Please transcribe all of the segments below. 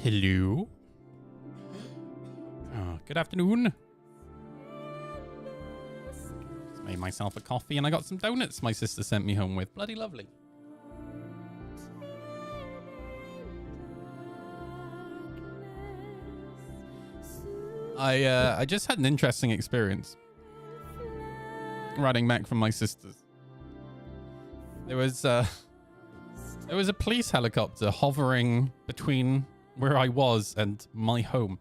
Hello. Oh, good afternoon. Just made myself a coffee and I got some donuts my sister sent me home with. Bloody lovely. I just had an interesting experience riding back from my sister's. There was a police helicopter hovering between where I was and my home.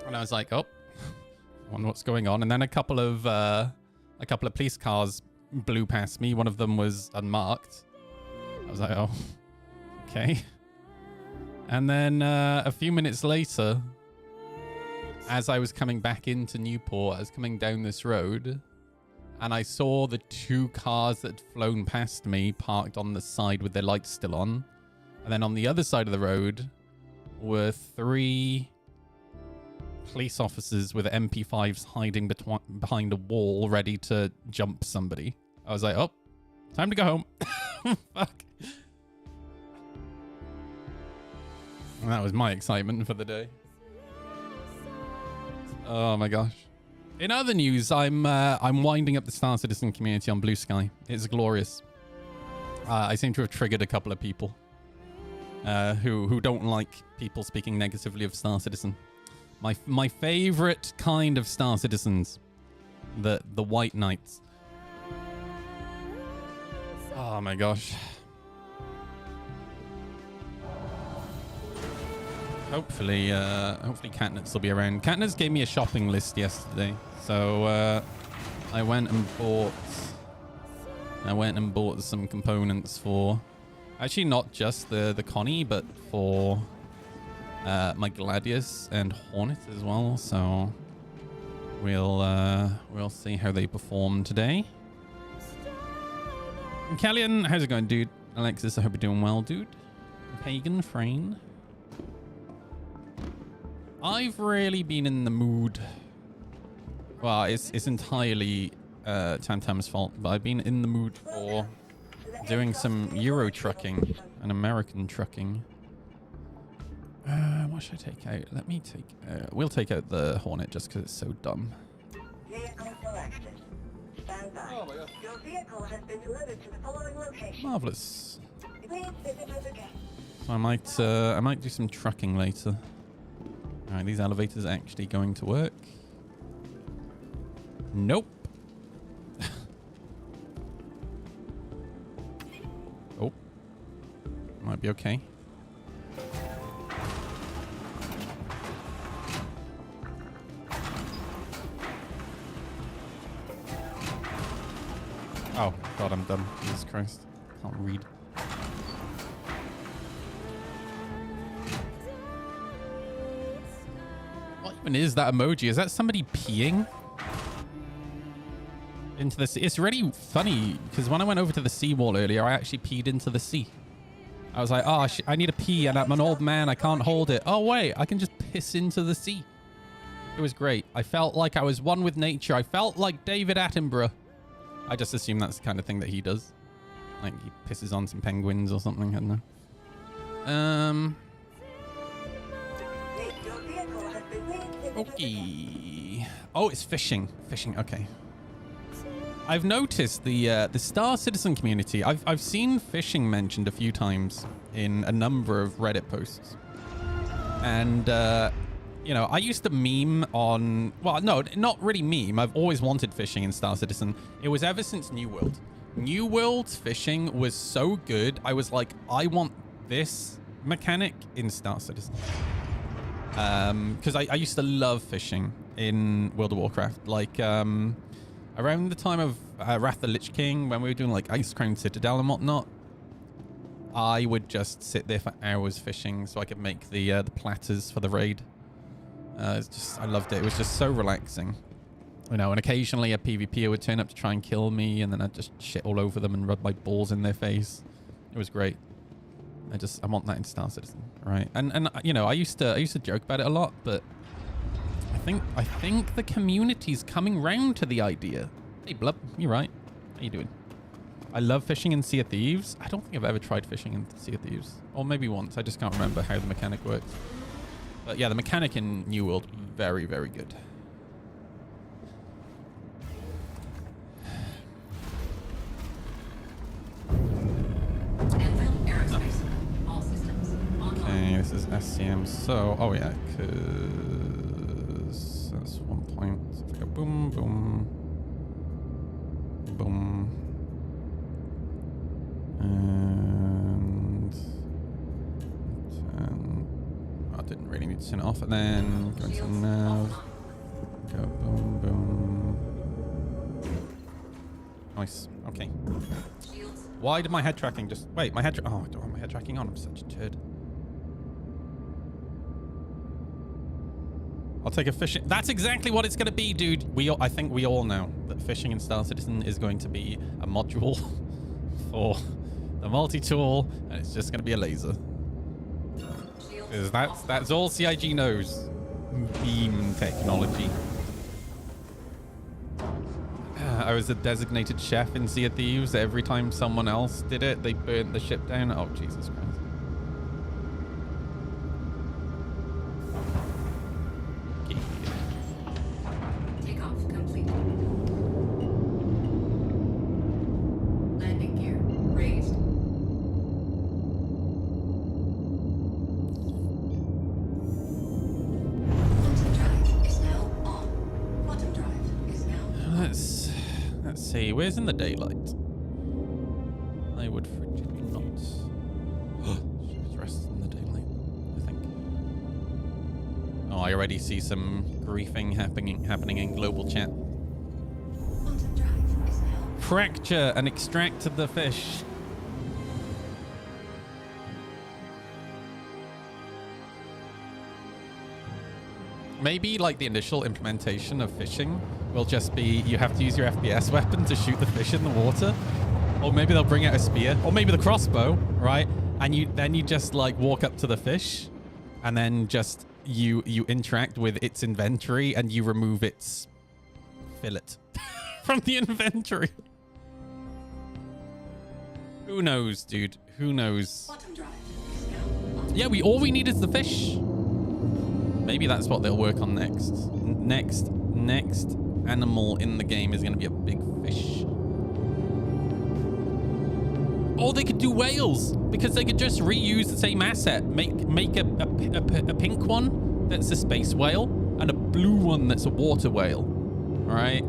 And I was like, oh, I wonder what's going on. And then a couple of police cars blew past me. One of them was unmarked. I was like, oh, okay. And then a few minutes later, as I was coming back into Newport, I was coming down this road, and I saw the two cars that had flown past me parked on the side with their lights still on. And then on the other side of the road were 3 police officers with MP5s hiding behind a wall ready to jump somebody. I was like, oh, time to go home. Fuck. And that was my excitement for the day. Oh my gosh. In other news, I'm winding up the Star Citizen community on Blue Sky. It's glorious. I seem to have triggered a couple of people who don't like people speaking negatively of Star Citizen. My favorite kind of Star Citizens, the White Knights. Oh my gosh. Hopefully Katniss will be around. Katniss gave me a shopping list yesterday, so I went and bought some components for, actually not just the Connie, but for my Gladius and Hornet as well. So we'll see how they perform today. And Callian, how's it going, dude? Alexis, I hope you're doing well, dude. Pagan Frayne. I've really been in the mood. Well, it's entirely Tamtam's fault, but I've been in the mood for doing some Euro trucking and American trucking. What should I take out? Let me take... we'll take out the Hornet just because it's so dumb. Vehicle selected. Stand by. Oh my God. Your vehicle has been delivered to the following location. Marvelous. Please visit us again. So I might do some trucking later. All right, these elevators are actually going to work. Nope. Oh. Might be okay. Oh, God, I'm done. Jesus Christ. Can't read. What even is that emoji? Is that somebody peeing into the sea? It's really funny because when I went over to the seawall earlier, I actually peed into the sea. I was like, oh, I need a pee and I'm an old man. I can't hold it. Oh, wait, I can just piss into the sea. It was great. I felt like I was one with nature. I felt like David Attenborough. I just assume that's the kind of thing that he does. Like he pisses on some penguins or something. I don't know. Okay. Oh, it's fishing. Fishing. Okay. I've noticed the Star Citizen community. I've seen fishing mentioned a few times in a number of Reddit posts. And you know, I used to meme on... Well, no, not really meme. I've always wanted fishing in Star Citizen. It was ever since New World. New World's fishing was so good. I was like, I want this mechanic in Star Citizen. Because I used to love fishing in World of Warcraft. Like, around the time of Wrath of the Lich King, when we were doing like Ice Crown Citadel and whatnot, I would just sit there for hours fishing so I could make the platters for the raid. It's just, I loved it. It was just so relaxing, you know. And occasionally a PvPer would turn up to try and kill me, and then I'd just shit all over them and rub my balls in their face. It was great. I want that in Star Citizen, right? And you know, I used to joke about it a lot, but I think the community's coming round to the idea. Hey, Blub, you right? How you doing? I love fishing in Sea of Thieves. I don't think I've ever tried fishing in Sea of Thieves. Or maybe once. I just can't remember how the mechanic works. But yeah, the mechanic in New World, very, very good. Okay, this is SCM. So, oh yeah, because that's 1 point. So it's like a boom, boom, boom. And I didn't really need to turn it off. And then go into nav. Go boom, boom. Nice. Okay. Why did my head tracking just... Wait, my head... Oh, I don't have my head tracking on. I'm such a turd. I'll take a fishing... That's exactly what it's going to be, dude. I think we all know that fishing in Star Citizen is going to be a module for the multi-tool, and it's just going to be a laser. Because that's all CIG knows. Beam technology. I was a designated chef in Sea of Thieves. Every time someone else did it, they burnt the ship down. Oh, Jesus Christ. Takeoff complete. Landing gear raised. Quantum drive is now on. Quantum drive is now on. Let's see. Where's in the daylight? I would frigidly not. Ship's rest in the daylight, I think. Oh, I already see some griefing happening in global chat. Quantum drive is now on. Fracture and extract the fish. Maybe like the initial implementation of fishing will just be you have to use your FPS weapon to shoot the fish in the water. Or maybe they'll bring out a spear. Or maybe the crossbow, right? And you just like walk up to the fish and then just you interact with its inventory and you remove its fillet from the inventory. Who knows, dude? Who knows? Quantum drive is now on. Yeah, all we need is the fish. Maybe that's what they'll work on next. Next animal in the game is going to be a big fish. Or they could do whales, because they could just reuse the same asset. Make a pink one that's a space whale and a blue one that's a water whale. All right?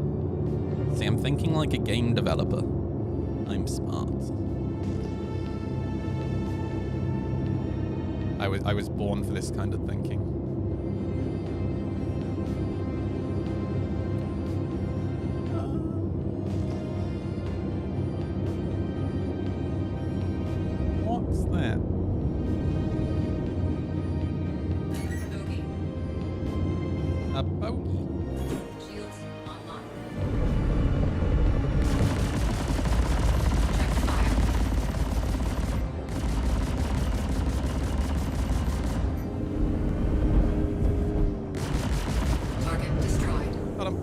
See, I'm thinking like a game developer. I'm smart. I was born for this kind of thinking. What's that? Bogey. A bogey. Shields online. Check fire. Target destroyed. Got him.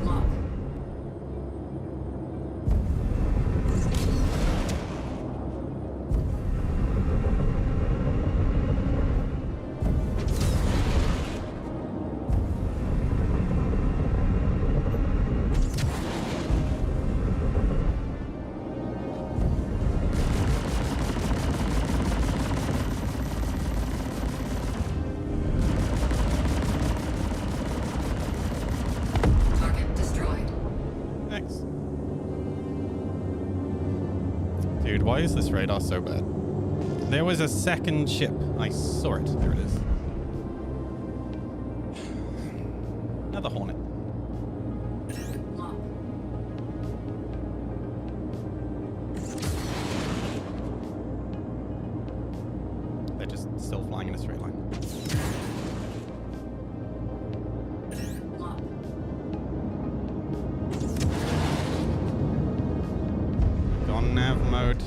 Lock. Target destroyed. Thanks. Dude, why is this radar so bad? There was a second ship. I saw it. There it is. Another Hornet. Lock. They're just still flying in a straight line. Lock. Gone nav mode.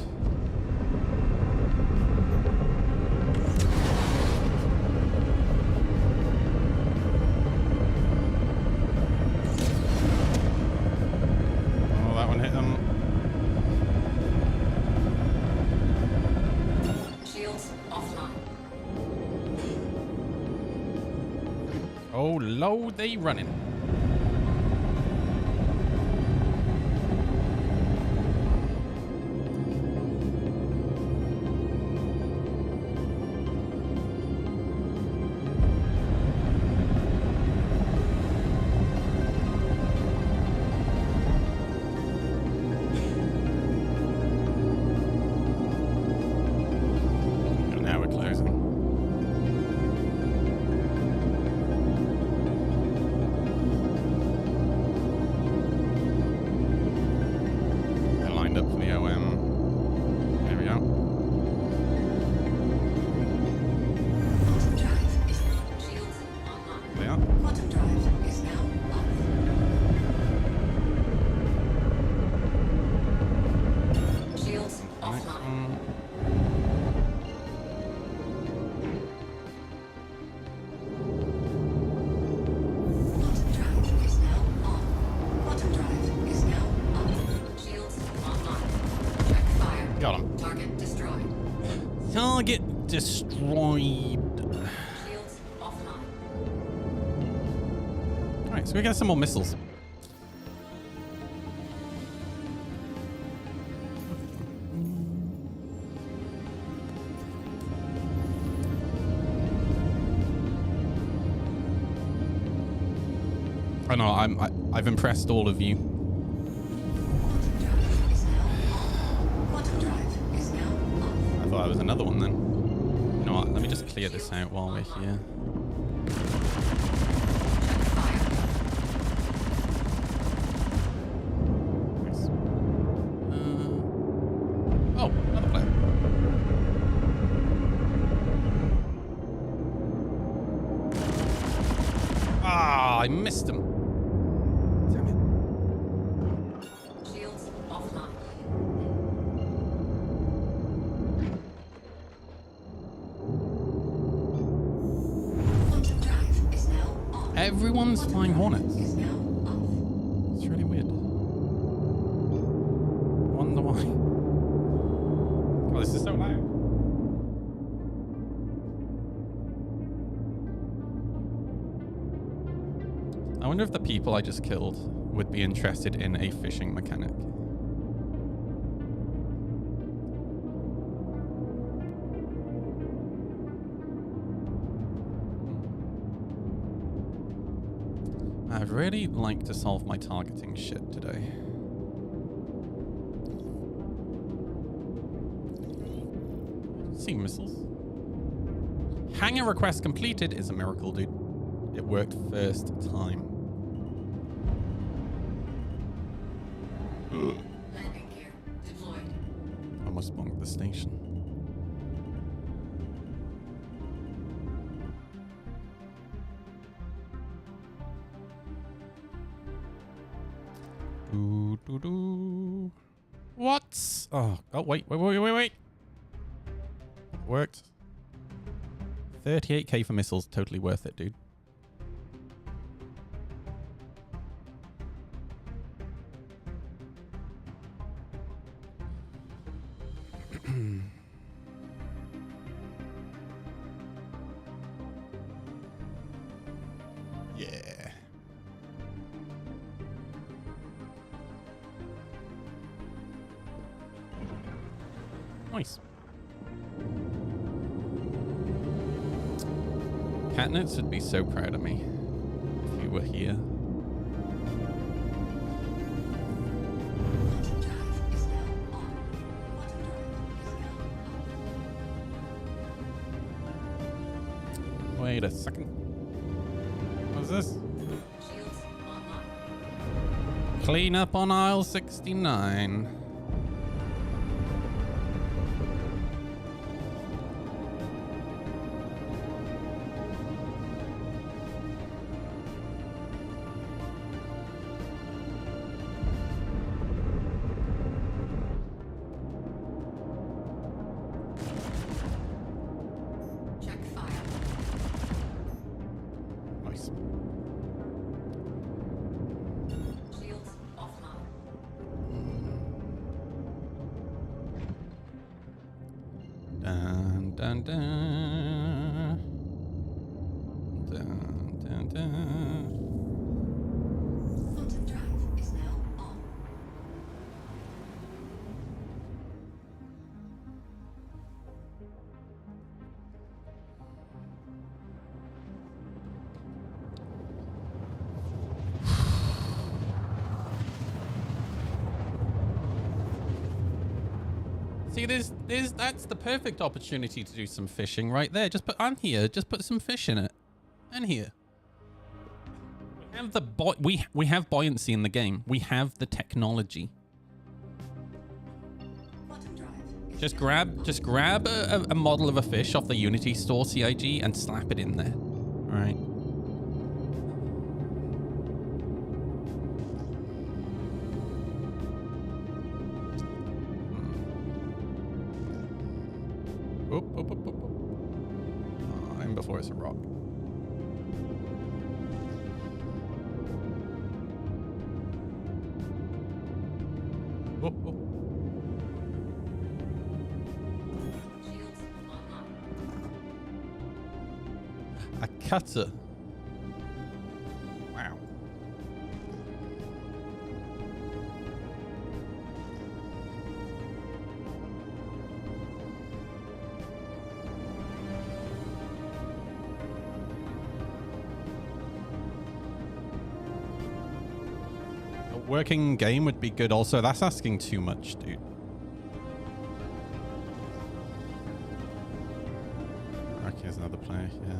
Oh, low they running. Now we're closing. They're lined up for the OM. There we go. Quantum drive is shields online. They are. Quantum drive is now off. Shields Next offline. one. Quantum drive is now on. Quantum drive is now off. Shields online. Check fire. Got him. Target destroyed. Target destroyed. Shields offline. Alright, so we got some more missiles. I know, I've impressed all of you. Quantum drive is now on. Quantum drive is now off. I thought I was another one then. You know what? Let me just clear this out while we're here. Check fire. Nice. Oh, another player. Ah, I missed him. Damn it. Shields offline. Quantum drive is now on. Everyone's Quantum flying drive hornets. is now off. It's really weird. Wonder why. Oh, this is so loud. I wonder if the people I just killed would be interested in a fishing mechanic. I'd really like to solve my targeting shit today. See missiles. Hangar request completed is a miracle, dude. It worked first time. Landing gear deployed. Almost bonked the station. Doo, doo, doo. What? Oh, wait. Worked. 38k for missiles, totally worth it, dude. Yeah. Nice. Catnets would be so proud of me if you were here. Quantum drive is now on. Quantum drive is now off. Wait a second. What's this? Shields online. Clean up on aisle 69. Check fire. Nice. Shields offline. Dun, dun, dun. Dun, dun, Quantum drive is now on. See, that's the perfect opportunity to do some fishing right there. Just put on here. Just put some fish in it. And here. We have the we have buoyancy in the game. We have the technology. Quantum drive is Just now grab a model of a fish off the Unity store CIG and slap it in there. All right. Oop, oop, oop, oop, oop. And before it's a rock. Oop, oop. shields online. A cutter. Wow. A working game would be good also. That's asking too much, dude. Okay, here's another player, yeah.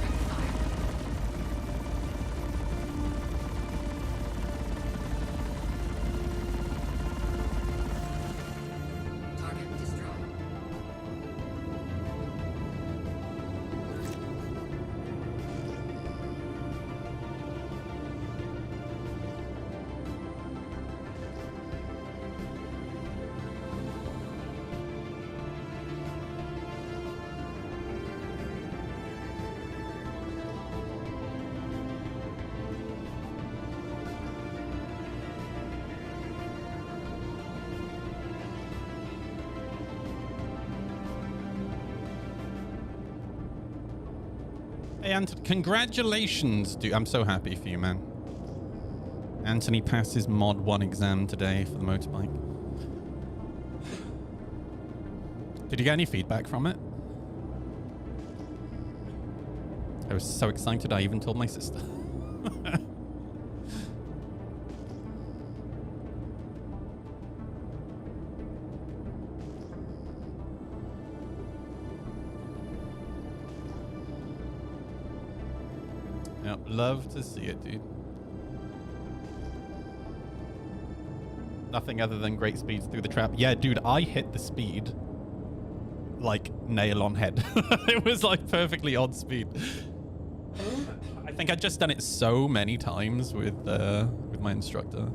Check fire. Target destroyed. Hey, Anthony, congratulations, dude. I'm so happy for you, man. Anthony passed his Mod 1 exam today for the motorbike. Did you get any feedback from it? I was so excited I even told my sister. Yep, love to see it, dude. Nothing other than great speeds through the trap. Yeah, dude, I hit the speed like nail on head. It was like perfectly on speed. I think I'd just done it so many times with my instructor.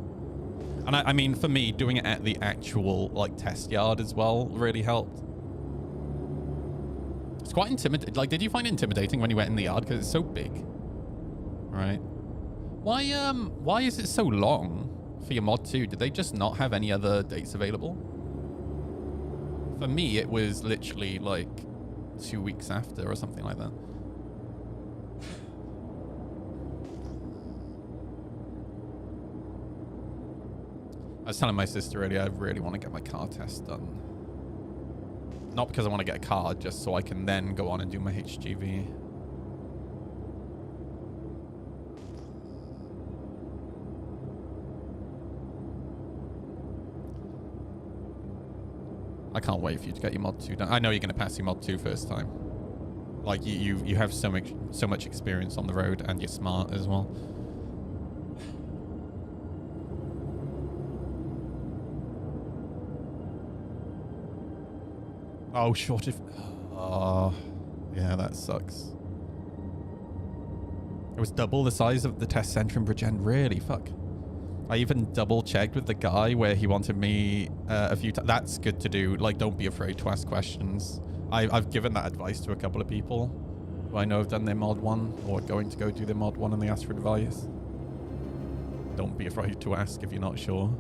And I mean, for me, doing it at the actual like test yard as well really helped. It's quite intimidating. Like, did you find it intimidating when you went in the yard because it's so big? Right. Why is it so long for your mod 2? Did they just not have any other dates available? For me, it was literally like 2 weeks after or something like that. I was telling my sister earlier, I really want to get my car test done. Not because I want to get a car, just so I can then go on and do my HGV. I can't wait for you to get your mod 2 done. I know you're going to pass your mod 2 first time. Like you have so much experience on the road, and you're smart as well. Oh, short if. Oh, yeah, that sucks. It was double the size of the test center in Bridgend. Really, fuck. I even double checked with the guy where he wanted me a few times. That's good to do. Like, don't be afraid to ask questions. I've given that advice to a couple of people. who I know have done their mod 1 or are going to go do their mod 1 and they ask for advice. Don't be afraid to ask if you're not sure.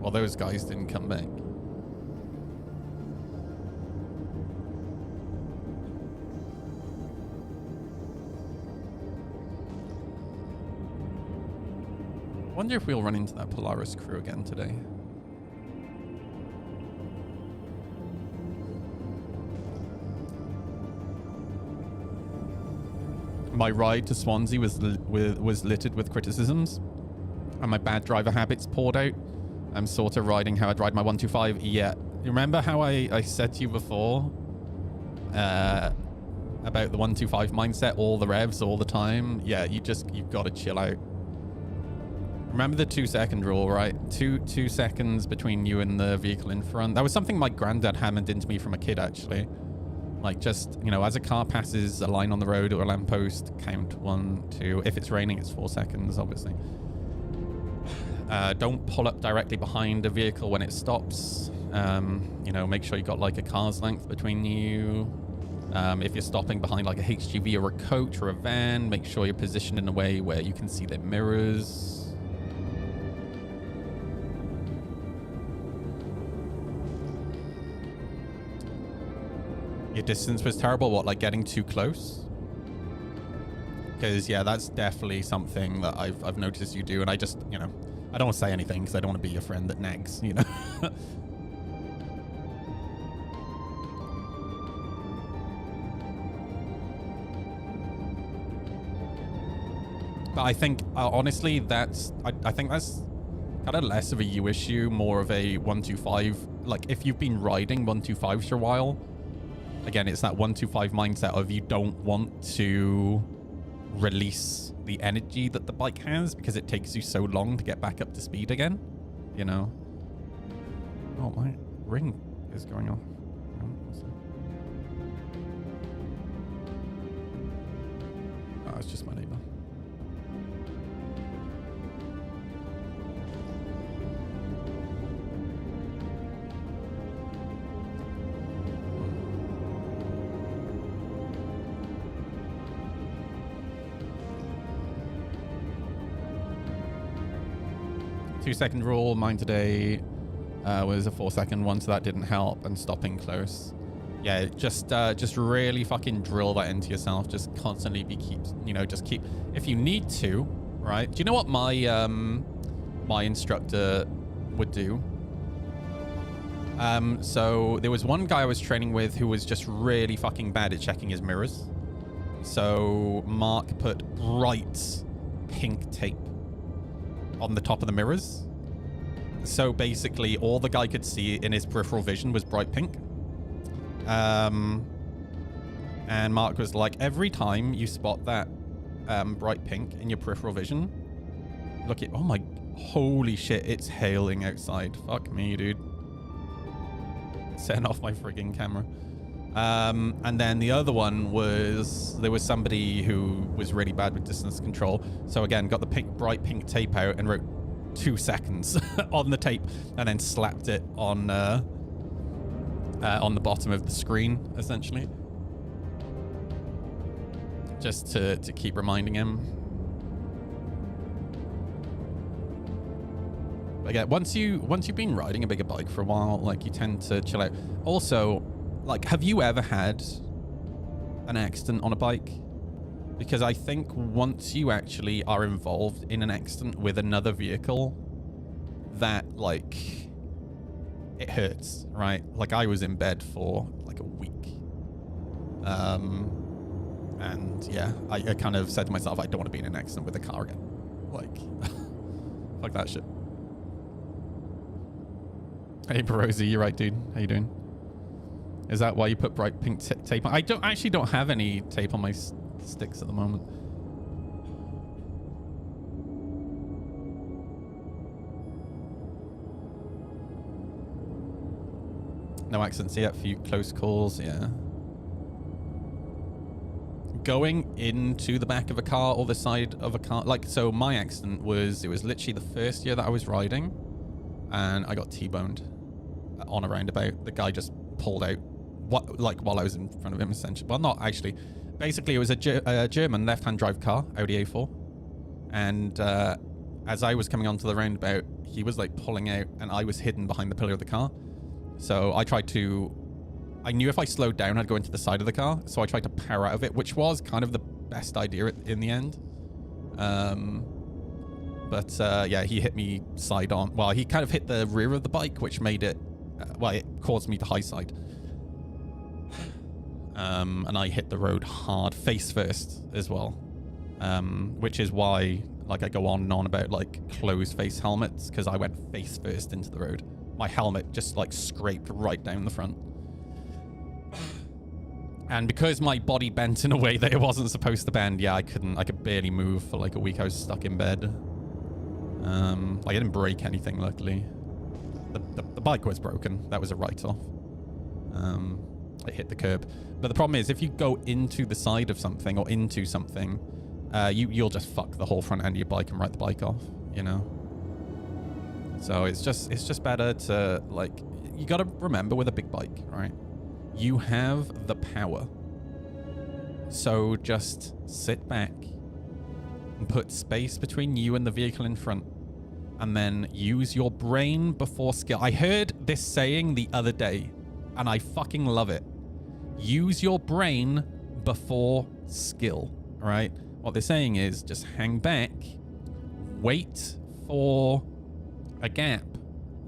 Well, those guys didn't come back. Wonder if we'll run into that Polaris crew again today. My ride to Swansea was littered with criticisms, and my bad driver habits poured out. I'm sort of riding how I'd ride my 125. Yeah, you remember how I said to you before about the 125 mindset, all the revs all the time? Yeah, you've got to chill out. Remember the 2-second rule, right? Two seconds between you and the vehicle in front. That was something my granddad hammered into me from a kid, actually. Like, just, you know, as a car passes a line on the road or a lamppost, count 1, 2. If it's raining, it's 4 seconds, obviously. Don't pull up directly behind a vehicle when it stops. You know, make sure you got like a car's length between you. If you're stopping behind like a HGV or a coach or a van, make sure you're positioned in a way where you can see their mirrors. Your distance was terrible. What, like getting too close? Because yeah, that's definitely something that I've noticed you do, and I just, you know, I don't want to say anything because I don't want to be your friend that nags, you know. But I think honestly, I think that's kind of less of a you issue, more of a 125. Like if you've been riding 125s for a while, again, it's that 125 mindset of you don't want to release the energy that the bike has because it takes you so long to get back up to speed again, you know. Oh, my ring is going off. Oh, it's just my neighbor. Two-second rule. Mine today was a 4-second one, so that didn't help. And stopping close. Yeah, just really fucking drill that into yourself. Just constantly just keep. If you need to, right? Do you know what my my instructor would do? So there was one guy I was training with who was just really fucking bad at checking his mirrors. So Mark put bright pink tape on the top of the mirrors. So basically all the guy could see in his peripheral vision was bright pink. And Mark was like, every time you spot that bright pink in your peripheral vision, look at, oh my, holy shit, it's hailing outside. Fuck me, dude. Setting off my frigging camera. And then the other one was, there was somebody who was really bad with distance control. So again, got the bright pink tape out and wrote 2 seconds on the tape and then slapped it on the bottom of the screen, essentially. Just to keep reminding him. But again, once you've been riding a bigger bike for a while, like you tend to chill out. Also, like, have you ever had an accident on a bike? Because I think once you actually are involved in an accident with another vehicle, that, like, it hurts, right? Like, I was in bed for, like, a week. And, yeah, I kind of said to myself, I don't want to be in an accident with a car again. Like, fuck that shit. Hey, Barosi, you're right, dude. How you doing? Is that why you put bright pink tape on? I actually don't have any tape on my sticks at the moment. No accidents yet. Few close calls, yeah. going into the back of a car or the side of a car, like, so my accident was, it was literally the first year that I was riding, and I got T-boned on a roundabout. The guy just pulled out, while I was in front of him, essentially. Well, not actually. Basically, it was a German left-hand drive car, Audi A4, and as I was coming onto the roundabout, he was like pulling out, and I was hidden behind the pillar of the car. So I knew if I slowed down, I'd go into the side of the car. So I tried to power out of it, which was kind of the best idea in the end. Yeah, he hit me side on. Well, he kind of hit the rear of the bike, which made it, it caused me to high side. And I hit the road hard, face first as well. Which is why, like, I go on and on about, like, closed face helmets, because I went face first into the road. My helmet just, like, scraped right down the front. And because my body bent in a way that it wasn't supposed to bend, yeah, I could barely move for, like, a week. I was stuck in bed. I didn't break anything, luckily. The bike was broken. That was a write-off. I hit the curb. But the problem is, if you go into the side of something or into something, you'll just fuck the whole front end of your bike and write the bike off, you know? So it's just better to, like, you got to remember with a big bike, right? You have the power. So just sit back and put space between you and the vehicle in front, and then use your brain before skill. I heard this saying the other day, and I fucking love it. Use your brain before skill, all right? What they're saying is just hang back, wait for a gap,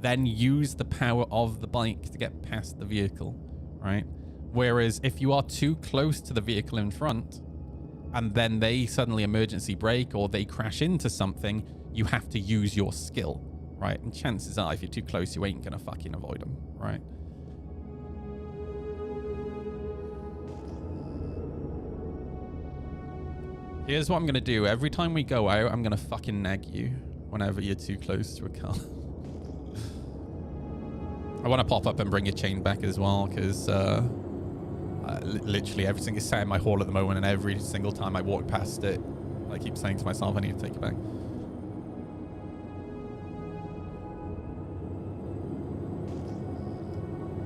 then use the power of the bike to get past the vehicle, right? Whereas if you are too close to the vehicle in front and then they suddenly emergency brake or they crash into something, you have to use your skill, right? And chances are, if you're too close, you ain't gonna fucking avoid them, right? Here's what I'm gonna do. Every time we go out, I'm gonna fucking nag you whenever you're too close to a car. I want to pop up and bring your chain back as well, because literally everything is sat in my hall at the moment, and every single time I walk past it, I keep saying to myself, I need to take it back.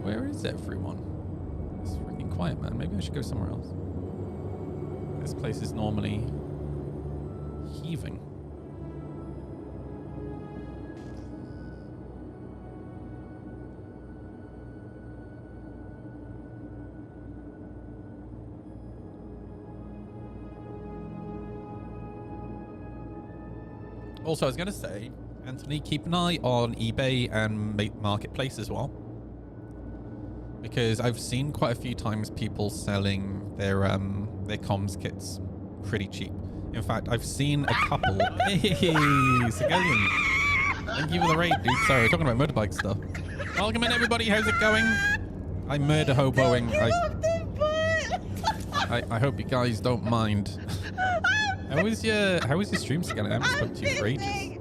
Where is everyone? It's freaking quiet, man. Maybe I should go somewhere else. This place is normally heaving. Also, I was going to say, Anthony, keep an eye on eBay and Marketplace as well. Because I've seen quite a few times people selling their comms kits pretty cheap. In fact, I've seen a couple. Hey, Civilian. Thank you for the raid, dude. Sorry, we're talking about motorbike stuff. Welcome in, everybody. How's it going? I murder hoboing. I hope you guys don't mind. How was your stream, Skeleton? I haven't spoken to you for ages.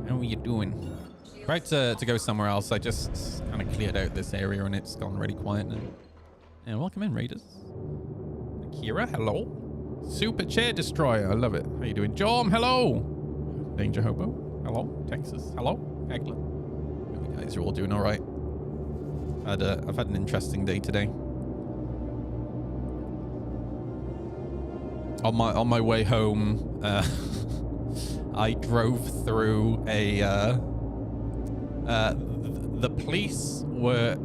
How are you doing? Right to go somewhere else. I just kind of cleared out this area and it's gone really quiet now. Yeah, welcome in, Raiders. Akira, hello. Super Chair Destroyer, I love it. How you doing? Jorm, hello. Danger Hobo, hello. Texas, hello. Egler. Hope you guys are all doing all right. I've had an interesting day today. On my way home, I drove through a. The police were.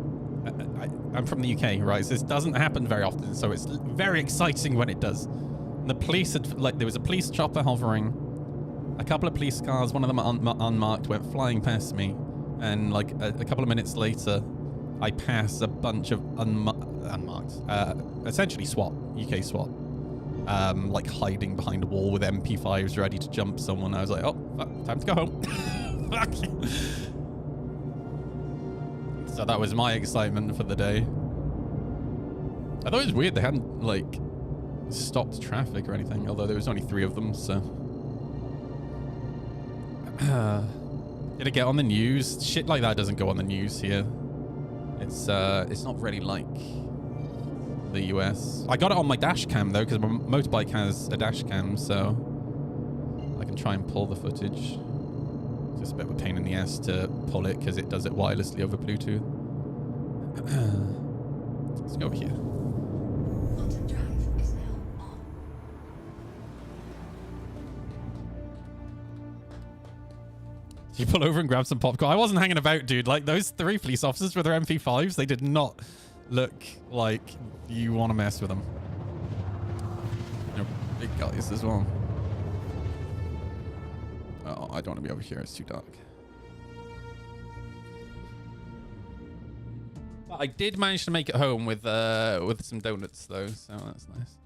I'm from the UK, right? So this doesn't happen very often, so it's very exciting when it does. And the police had, like, there was a police chopper hovering. A couple of police cars, one of them unmarked, went flying past me, and like a couple of minutes later, I pass a bunch of unmarked, essentially SWAT, UK SWAT. Like hiding behind a wall with MP5s ready to jump someone. I was like, oh, fuck, time to go home. Fuck. So that was my excitement for the day. I thought it was weird they hadn't, like, stopped traffic or anything, although there was only 3 of them, so. Did it get on the news? Shit like that doesn't go on the news here. It's not really like the US. I got it on my dash cam though, because my motorbike has a dash cam, so I can try and pull the footage. It's just a bit of a pain in the ass to pull it because it does it wirelessly over Bluetooth. Let's go over here. Quantum drive is now on. You pull over and grab some popcorn. I wasn't hanging about, dude. Like, those 3 police officers with their MP5s, they did not look like you want to mess with them. They're big guys as well. Oh, I don't want to be over here. It's too dark. But I did manage to make it home with some donuts, though, so that's nice.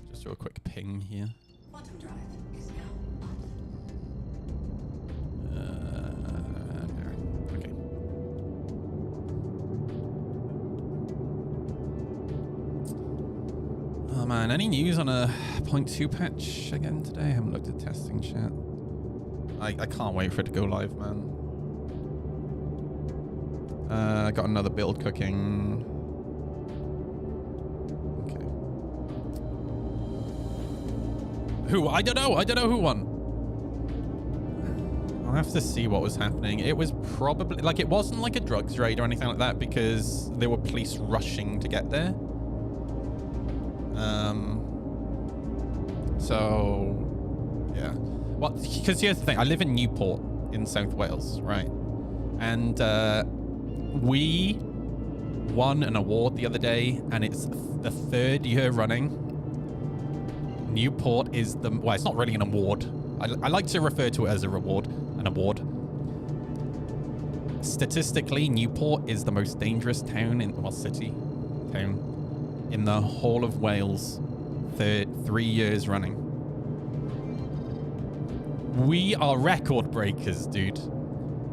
Just do a quick ping here. Quantum drive is now on. Okay. Oh man, any news on a 0.2 patch again today? I haven't looked at testing chat. I can't wait for it to go live, man. I got another build cooking. Okay. Who? I don't know. I don't know who won. I'll have to see what was happening. It was probably like, it wasn't like a drugs raid or anything like that because there were police rushing to get there. So yeah. Well, because here's the thing. I live in Newport in South Wales, right? And we won an award the other day, and it's the 3rd year running. Newport is the, well, it's not really an award. I like to refer to it as a reward, an award. Statistically, Newport is the most dangerous town in, well, town in the whole of Wales. 3 years running. We are record breakers, dude.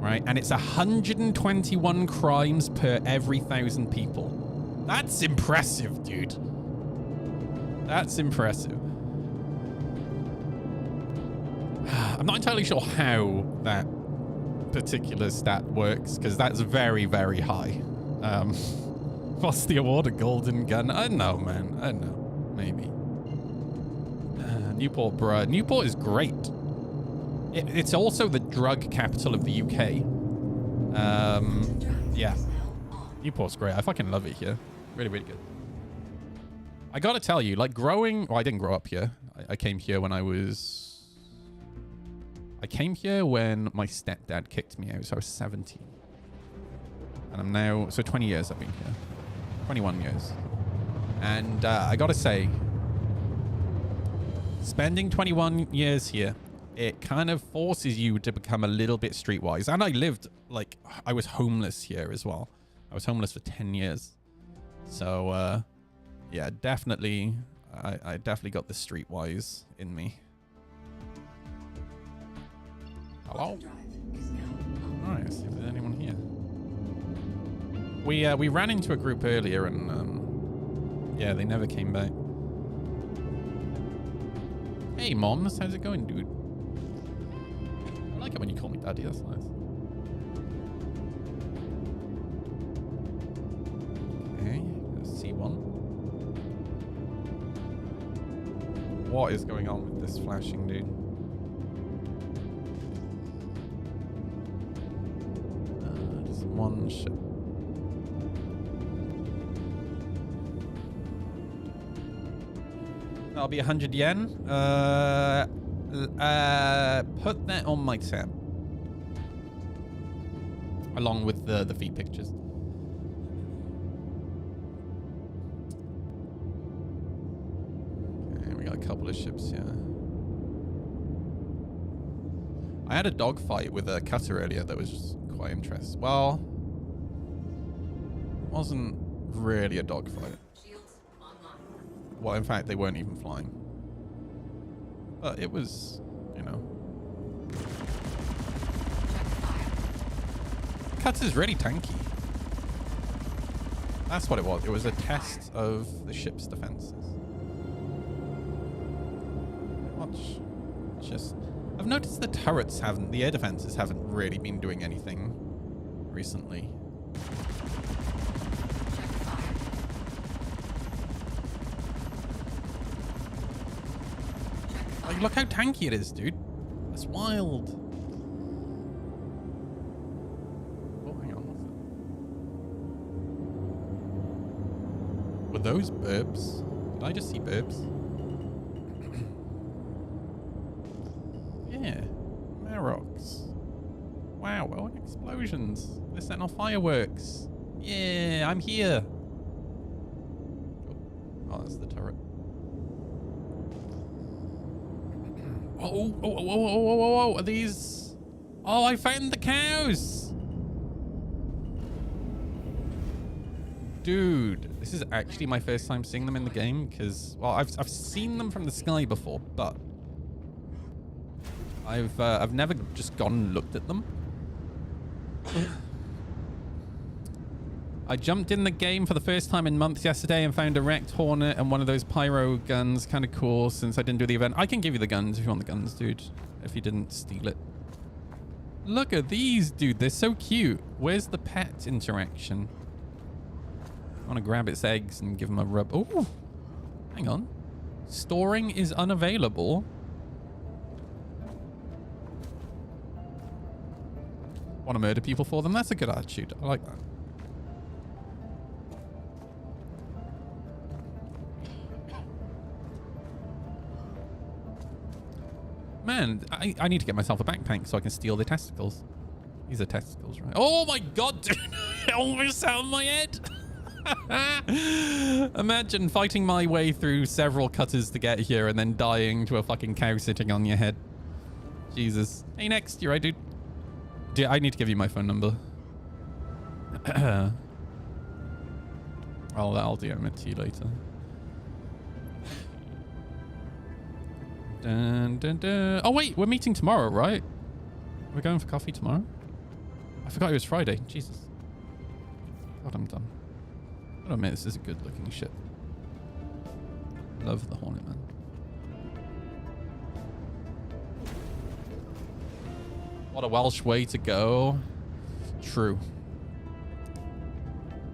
Right? And it's 121 crimes per every 1,000 people. That's impressive, dude. That's impressive. I'm not entirely sure how that particular stat works, because that's very, very high. What's the award? A golden gun? I don't know, man. I don't know. Maybe. Newport, bruh. Newport is great. It's also the drug capital of the UK. Yeah. Newport's great. I fucking love it here. Really, really good. I gotta tell you, like, growing... Well, I didn't grow up here. I came here when I was... I came here when my stepdad kicked me out, so I was 17. And I'm now... So 20 years I've been here. 21 years. And I gotta say, spending 21 years here, it kind of forces you to become a little bit streetwise. And I lived, like, I was homeless here as well. I was homeless for 10 years. So, yeah, definitely, I definitely got the streetwise in me. Hello? All right, let's see if there's anyone here. We ran into a group earlier and, yeah, they never came back. Hey, Moms, how's it going, dude? I like it when you call me daddy, that's nice. Okay, let's see one. What is going on with this flashing, dude? Just one ship. That'll be 100 yen. Put that on my tab. Along with the feet pictures. Okay, we got a couple of ships here. I had a dogfight with a cutter earlier that was just quite interesting. Well, it wasn't really a dogfight. Well, in fact, they weren't even flying. But it was, you know. Cutter's really tanky. That's what it was. It was a test of the ship's defenses. Watch. Just... I've noticed the turrets haven't... The air defenses haven't really been doing anything recently. Like, look how tanky it is, dude. That's wild. Oh, hang on. What's it? Were those burps? Did I just see burps? Yeah. Marocs. Wow, oh, and explosions. They're setting off fireworks. Yeah, I'm here. Oh, that's the turret. Oh, are these? Oh, I found the cows. Dude, this is actually my first time seeing them in the game because, well, I've seen them from the sky before, but I've never just gone and looked at them. I jumped in the game for the first time in months yesterday and found a wrecked Hornet and one of those Pyro guns. Kind of cool since I didn't do the event. I can give you the guns if you want the guns, dude. If you didn't steal it. Look at these, dude. They're so cute. Where's the pet interaction? I want to grab its eggs and give them a rub. Oh, hang on. Storing is unavailable. Want to murder people for them? That's a good attitude. I like that. Man, I need to get myself a backpack so I can steal the testicles. These are testicles, right? Oh my god, dude. It almost out of my head. Imagine fighting my way through several cutters to get here and then dying to a fucking cow sitting on your head. Jesus. Hey, next. You right, dude? Dude, I need to give you my phone number. I'll DM it to you later. Dun, dun, dun. Oh, wait. We're meeting tomorrow, right? We're going for coffee tomorrow? I forgot it was Friday. Jesus. God, I'm done. I admit, this is a good-looking ship. Love the Hornet, man. What a Welsh way to go. True.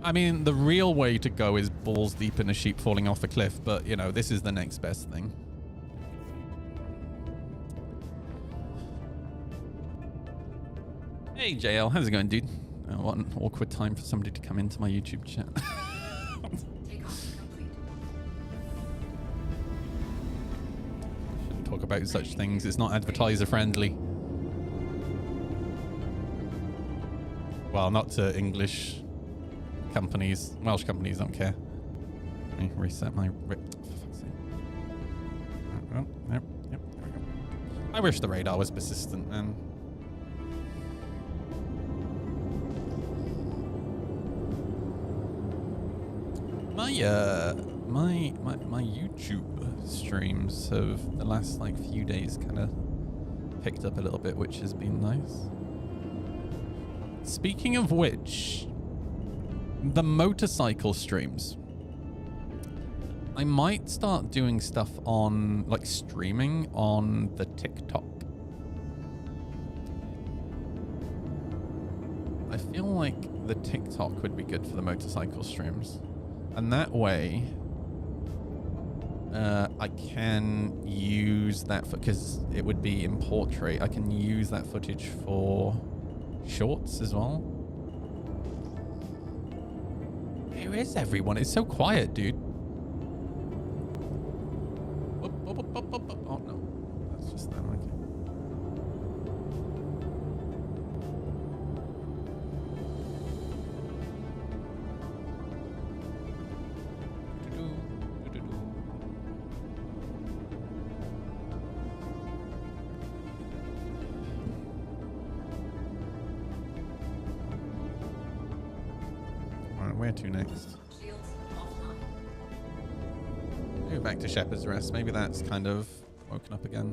I mean, the real way to go is balls deep in a sheep falling off a cliff, but, you know, this is the next best thing. Hey, JL. How's it going, dude? Oh, what an awkward time for somebody to come into my YouTube chat. Shouldn't talk about such things. It's not advertiser friendly. Well, not to English companies. Welsh companies don't care. Let me reset my... For fuck's sake. Oh, yep, there we go. I wish the radar was persistent, man. My YouTube streams have the last like few days kind of picked up a little bit, which has been nice. Speaking of which, the motorcycle streams. I might start doing stuff on like streaming on the TikTok. I feel like the TikTok would be good for the motorcycle streams. And that way, I can use that because it would be in portrait. I can use that footage for shorts as well. Where is everyone? It's so quiet, dude. Oh no, that's just them. Okay. Where to next? Maybe back to Shepherd's Rest. Maybe that's kind of woken up again.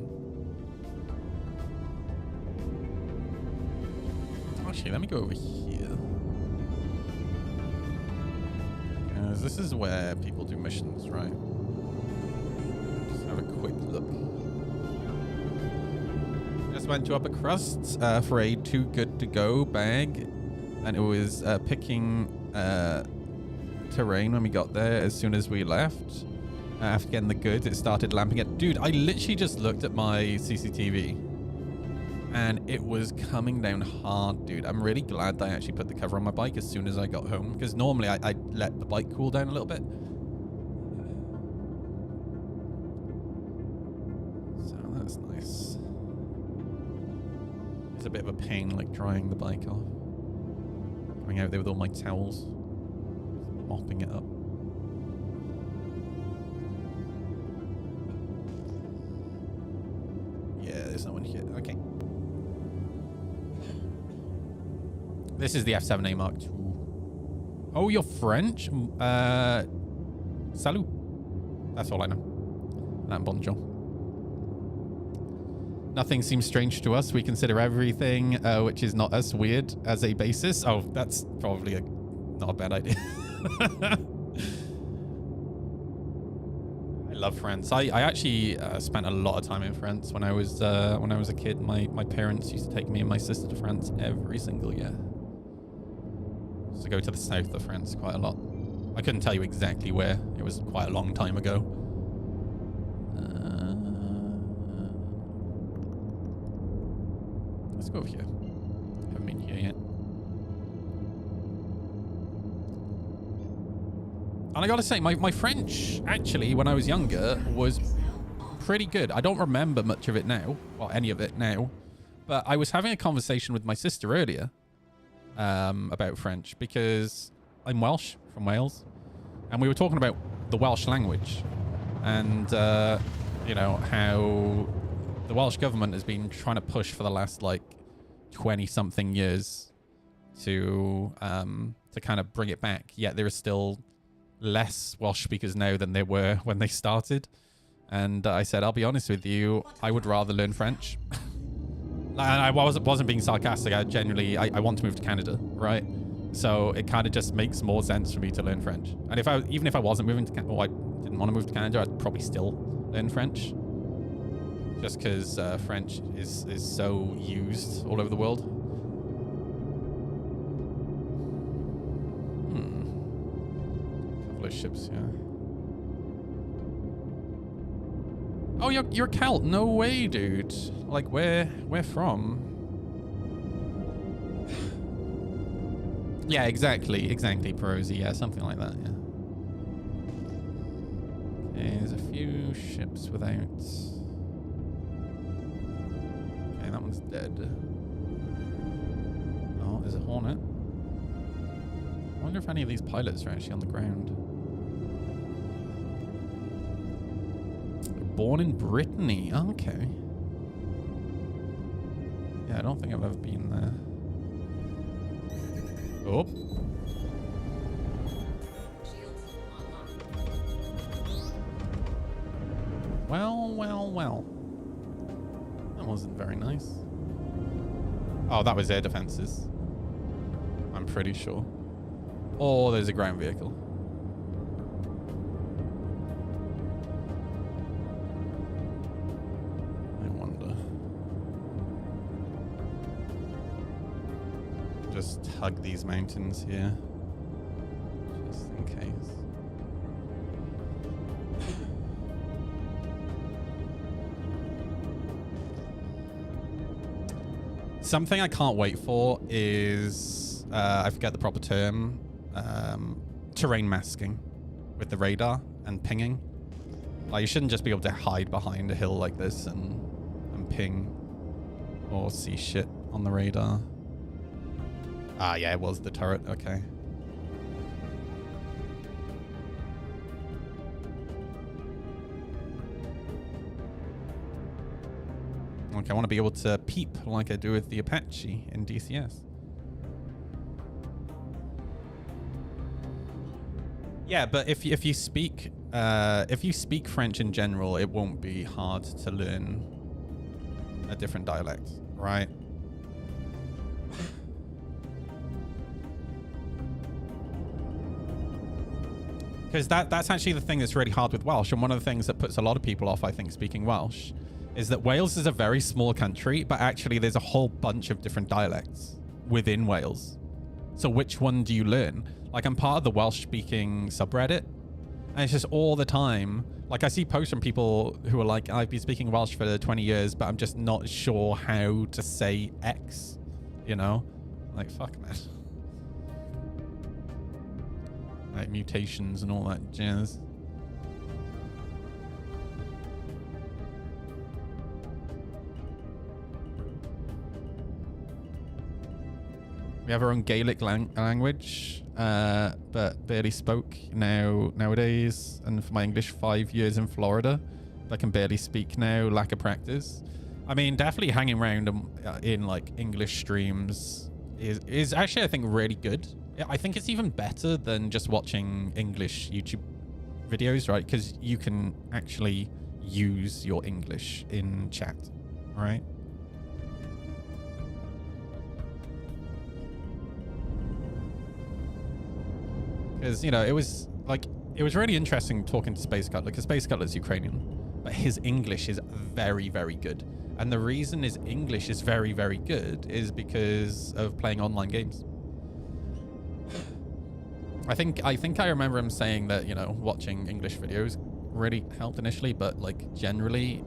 Actually, let me go over here. Because this is where people do missions, right? Just have a quick look. Just went to Upper Crust for a Too Good To Go bag. And it was picking terrain when we got there as soon as we left. After getting the goods, it started lamping it. Dude, I literally just looked at my CCTV and it was coming down hard, dude. I'm really glad that I actually put the cover on my bike as soon as I got home, because normally I'd let the bike cool down a little bit. So that's nice. It's a bit of a pain, like, drying the bike off. Coming out there with all my towels. Mopping it up. Yeah, there's no one here. Okay. This is the F7A Mark II. Oh, you're French? Salut. That's all I know. And bonjour. Nothing seems strange to us. We consider everything which is not us weird as a basis. Oh, that's probably not a bad idea. I love France. I actually spent a lot of time in France when I was a kid. My parents used to take me and my sister to France every single year. Used to go to the south of France quite a lot. I couldn't tell you exactly where. It was quite a long time ago. Let's go over here. Haven't been here yet. And I gotta say, my French, actually, when I was younger, was pretty good. I don't remember much of it now, or any of it now, but I was having a conversation with my sister earlier about French, because I'm Welsh, from Wales, and we were talking about the Welsh language, and, you know, how the Welsh government has been trying to push for the last, like, 20-something years to kind of bring it back, yet there is still less Welsh speakers now than there were when they started. And I said, I'll be honest with you, I would rather learn French. And I wasn't being sarcastic. I genuinely, I want to move to Canada, right? So it kind of just makes more sense for me to learn French. And even if I wasn't moving to Canada, or I didn't want to move to Canada, I'd probably still learn French. Just because French is so used all over the world. Couple of ships, yeah. Oh, you're Celt? No way, dude. Like, where from? Yeah, exactly, Perosi. Yeah, something like that. Yeah. Okay, there's a few ships without. Okay, that one's dead. Oh, there's a Hornet. I wonder if any of these pilots are actually on the ground. Born in Brittany. Oh, okay. Yeah, I don't think I've ever been there. Oh. Well. That wasn't very nice. Oh, that was air defenses. I'm pretty sure. Oh, there's a ground vehicle. I wonder. Just hug these mountains here. Just in case. Something I can't wait for is, I forget the proper term, terrain masking with the radar and pinging. Like, you shouldn't just be able to hide behind a hill like this and ping or see shit on the radar. Ah, yeah, it was the turret. Okay. Like, I want to be able to peep like I do with the Apache in DCS. Yeah, but if you speak French in general, it won't be hard to learn a different dialect, right? Because that's actually the thing that's really hard with Welsh, and one of the things that puts a lot of people off, I think, speaking Welsh, is that Wales is a very small country, but actually there's a whole bunch of different dialects within Wales. So which one do you learn? Like, I'm part of the Welsh-speaking subreddit, And it's just all the time. Like, I see posts from people who are like, I've been speaking Welsh for 20 years, but I'm just not sure how to say X, you know? Like, fuck, man. Like, mutations and all that jazz. We have our own Gaelic language, but barely spoke nowadays. And for my English, 5 years in Florida, but can barely speak now. Lack of practice. I mean, definitely hanging around in like English streams is actually, I think, really good. I think it's even better than just watching English YouTube videos, right? Because you can actually use your English in chat, right? Because, you know, it was really interesting talking to Space Cutler, because Space Cutler's Ukrainian, but his English is very, very good. And the reason his English is very, very good is because of playing online games. I think I remember him saying that, you know, watching English videos really helped initially, but like generally,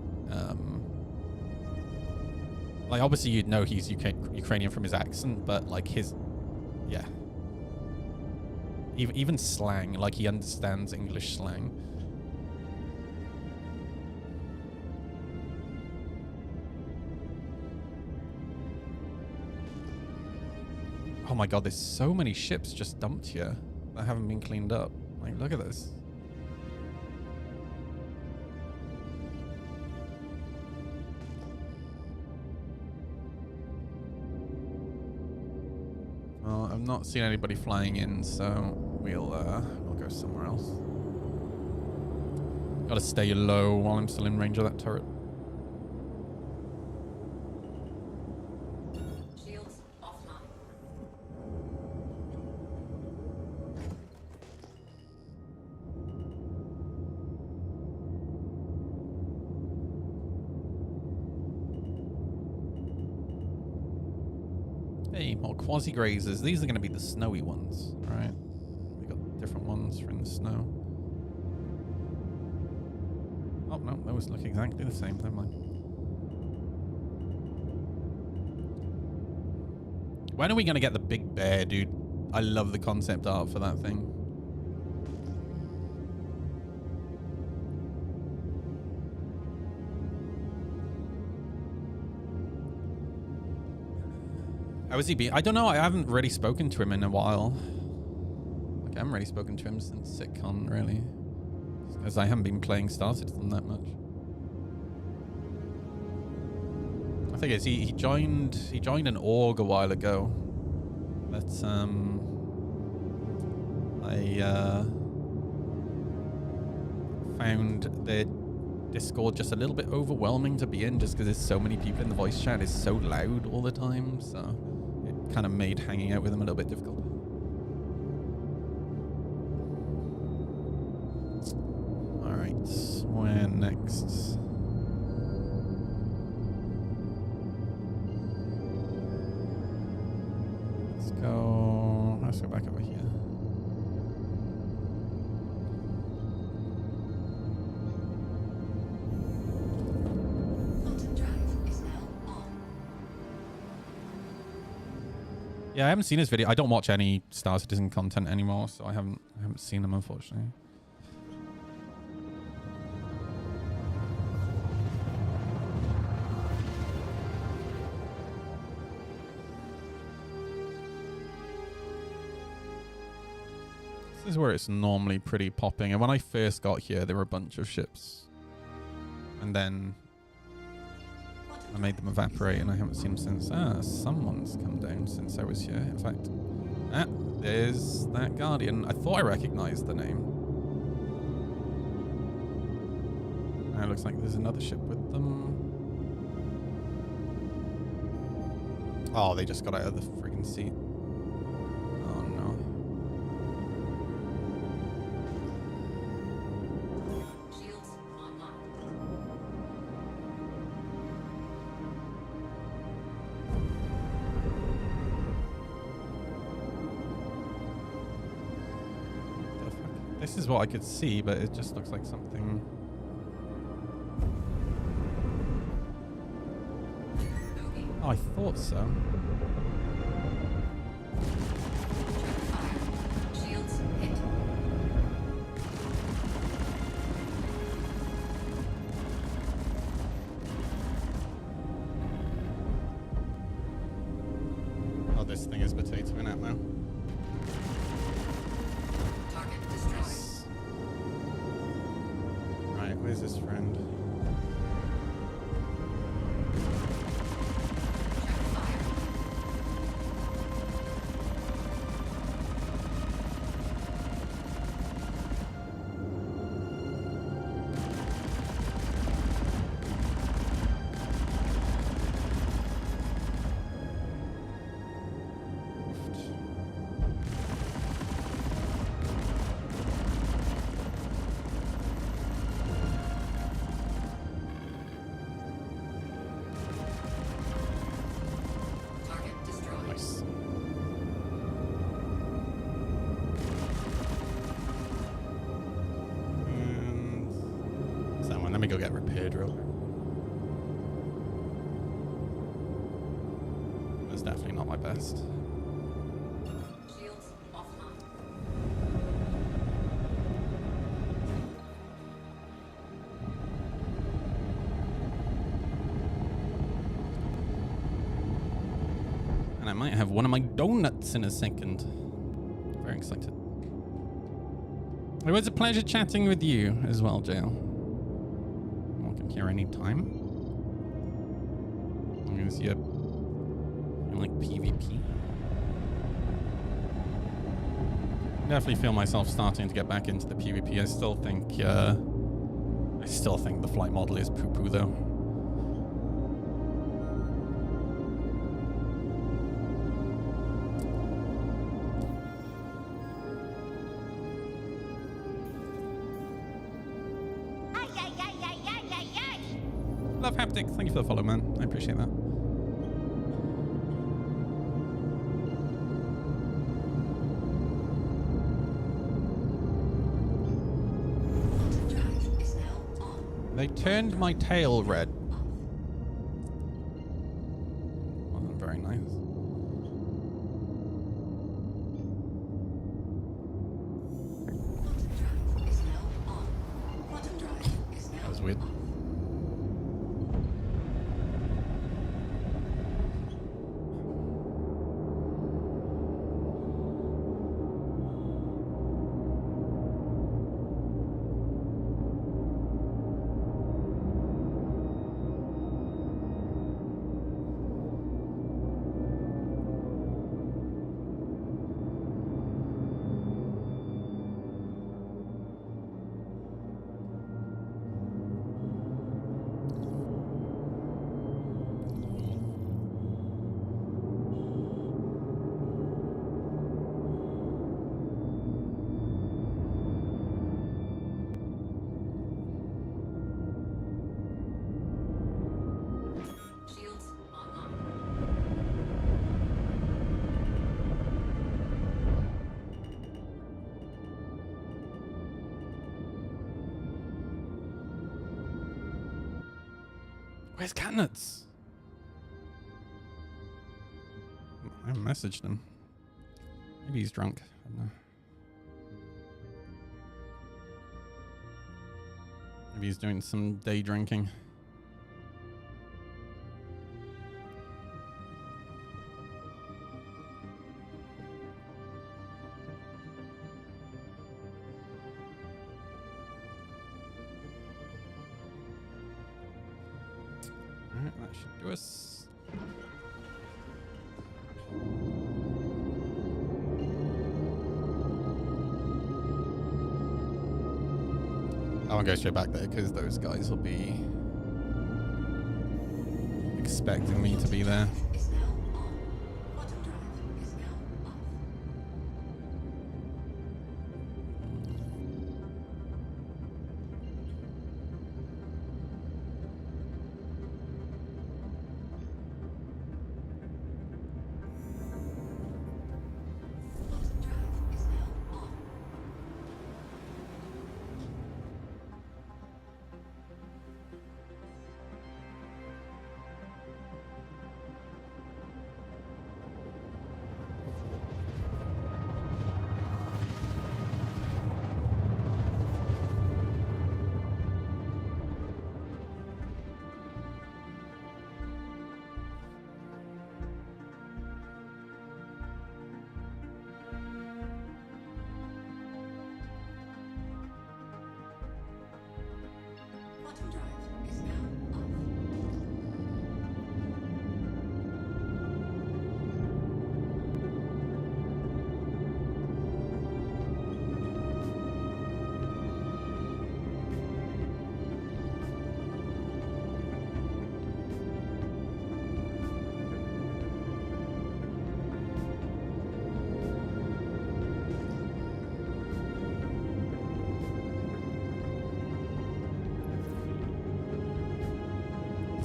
like obviously you'd know he's Ukrainian from his accent, but like his, yeah. Even slang, like he understands English slang. Oh my god, there's so many ships just dumped here that haven't been cleaned up. Like, look at this. Well, I've not seen anybody flying in, so we'll go somewhere else. Gotta stay low while I'm still in range of that turret. Shields offline. Hey, more quasi-grazers. These are going to be the snowy ones, right? We got different ones for in the snow. Oh, no, those look exactly the same. Never mind. When are we going to get the big bear, dude? I love the concept art for that thing. How has he been? I don't know. I haven't really spoken to him in a while. Like, I haven't really spoken to him since SitCon, really. Because I haven't been playing Star Citizen that much. I think it's he joined an org a while ago. But I found the Discord just a little bit overwhelming to be in, just because there's so many people in the voice chat. It's so loud all the time, so it kind of made hanging out with them a little bit difficult. All right, where next? Let's go back over here. Quantum drive is now on. Yeah, I haven't seen his video. I don't watch any Star Citizen content anymore, so I haven't seen them, unfortunately. This is where it's normally pretty popping. And when I first got here, there were a bunch of ships. And then I made them evaporate, and I haven't seen them since. Ah, someone's come down since I was here. In fact, there's that Guardian. I thought I recognized the name. Now it looks like there's another ship with them. Oh, they just got out of the friggin' seat. Oh no. Shields online. The fuck? This is what I could see, but it just looks like something. Oh, I thought so. Fire. Shields hit. Oh, this thing is potatoing out now. Target destroyed. Right, where's his friend? Fire. Target destroyed. Nice. And someone, let me go get repaired real quick. That's definitely not my best. Shields offline. And I might have one of my donuts in a second. Very excited. It was a pleasure chatting with you as well, Jail. Welcome here anytime. I'm gonna see a like PvP. Definitely feel myself starting to get back into the PvP. I still think the flight model is poo-poo though. Love haptics. Thank you for the follow, man. I appreciate that. Quantum drive is now on. They turned my tail red. Off. Well, very nice. Quantum drive is now on. Quantum drive is now That was weird. off. Shields online. Where's Catnuts? I haven't messaged him. Maybe he's drunk. I don't know. Maybe he's doing some day drinking. Alright, that should do us. I won't go straight back there because those guys will be expecting me to be there. Is now on. Quantum drive is now off. Quantum drive is now on.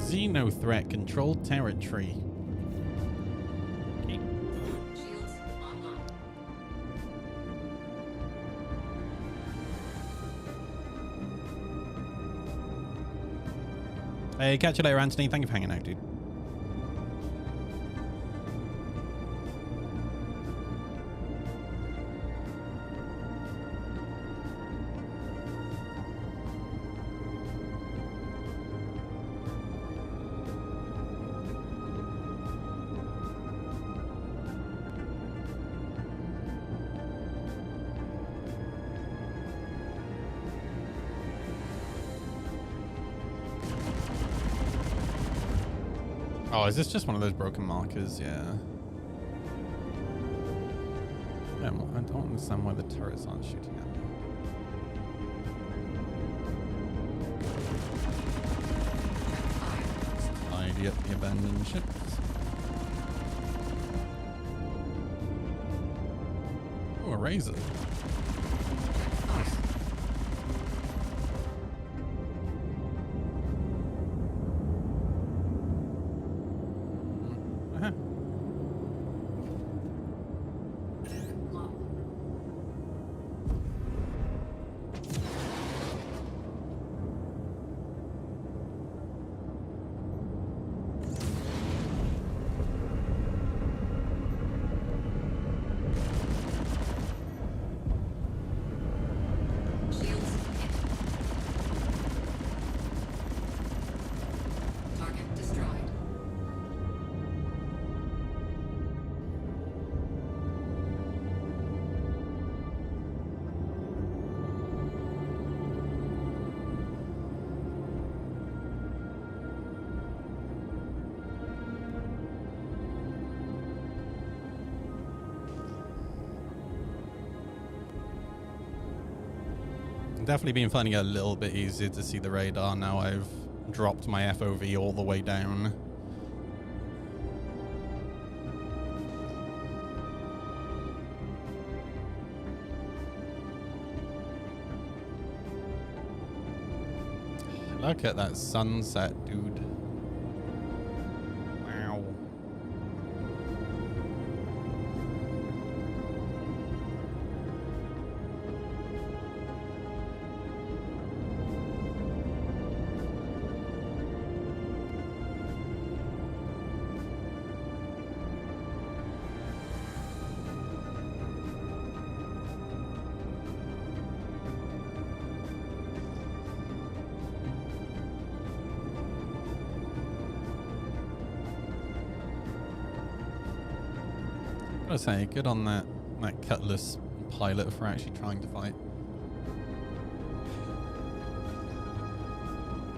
Xeno threat controlled territory. Okay. Shields online. Hey, catch you later, Anthony. Thank you for hanging out, dude. Oh, is this just one of those broken markers? Yeah. I don't understand why the turrets aren't shooting at me. Tidy up the abandoned ships. Oh, a razor. Nice. Low. Shields hit. Target destroyed. Definitely been finding it a little bit easier to see the radar now I've dropped my FOV all the way down. Look at that sunset, dude. Wow. I say, good on that Cutlass pilot for actually trying to fight.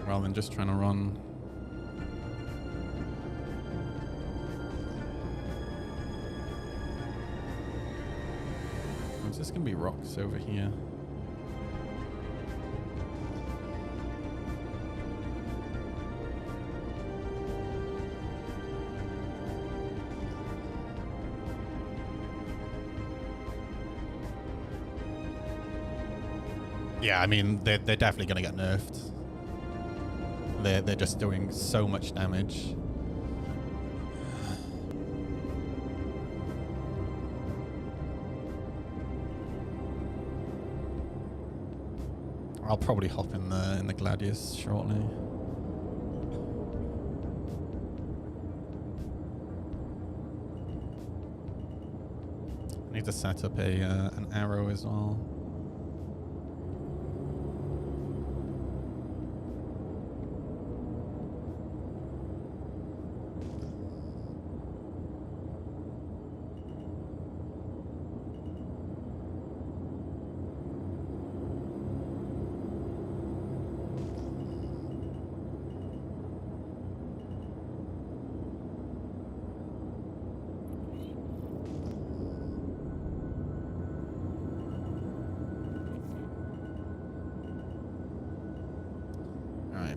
Rather than just trying to run. Is this going to be rocks over here? Yeah, I mean, they're definitely going to get nerfed. They're just doing so much damage. I'll probably hop in the Gladius shortly. I need to set up an arrow as well.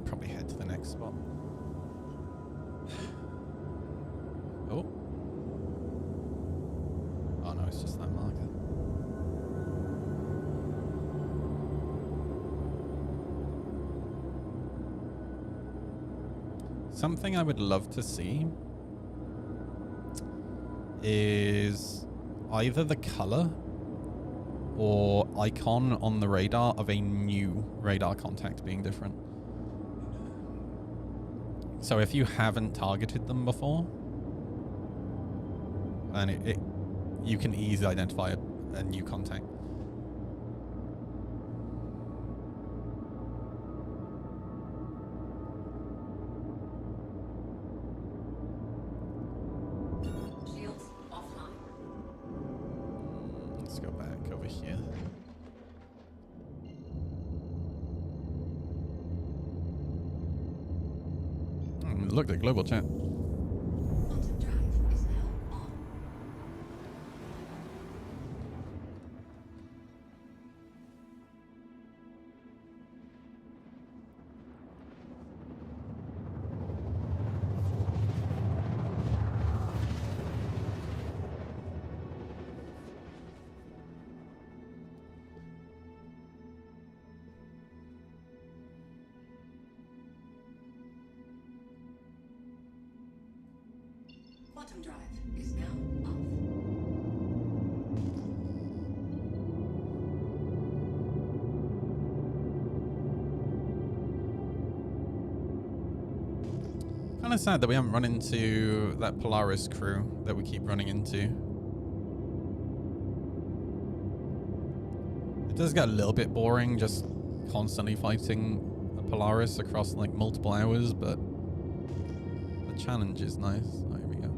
Probably head to the next spot. Oh. Oh no, it's just that marker. Something I would love to see is either the color or icon on the radar of a new radar contact being different. So if you haven't targeted them before, then you can easily identify a new contact. Shields offline. Let's go back over here. Look at global chat. Quantum drive is now on. Quantum drive is now off. Kind of sad that we haven't run into that Polaris crew that we keep running into. It does get a little bit boring just constantly fighting a Polaris across like multiple hours, but the challenge is nice. Oh, here we go.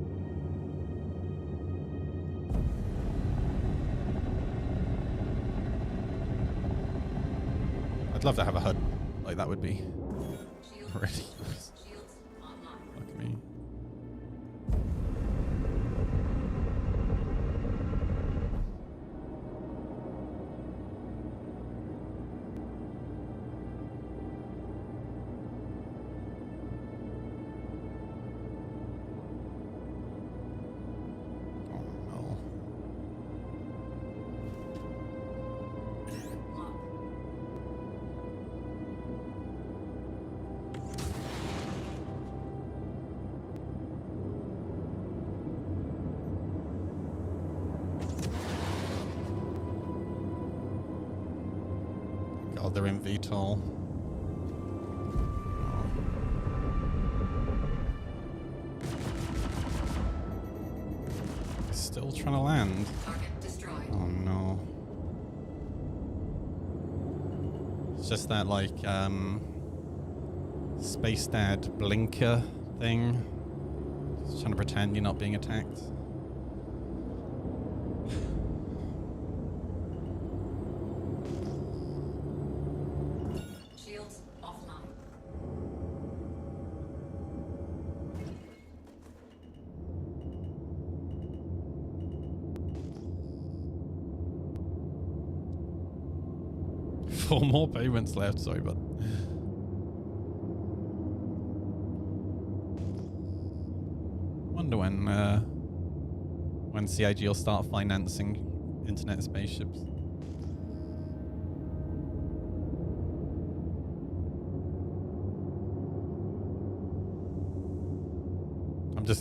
I'd love to have a HUD. Like, that would be Shields really nice. Shields online. Look at me. Oh no. Lock. God, they're in VTOL. Still trying to land. Target destroyed. Oh no. It's just that like space dad blinker thing. Just trying to pretend you're not being attacked. Shields offline. Four more payments left, sorry, but wonder when CIG will start financing internet spaceships.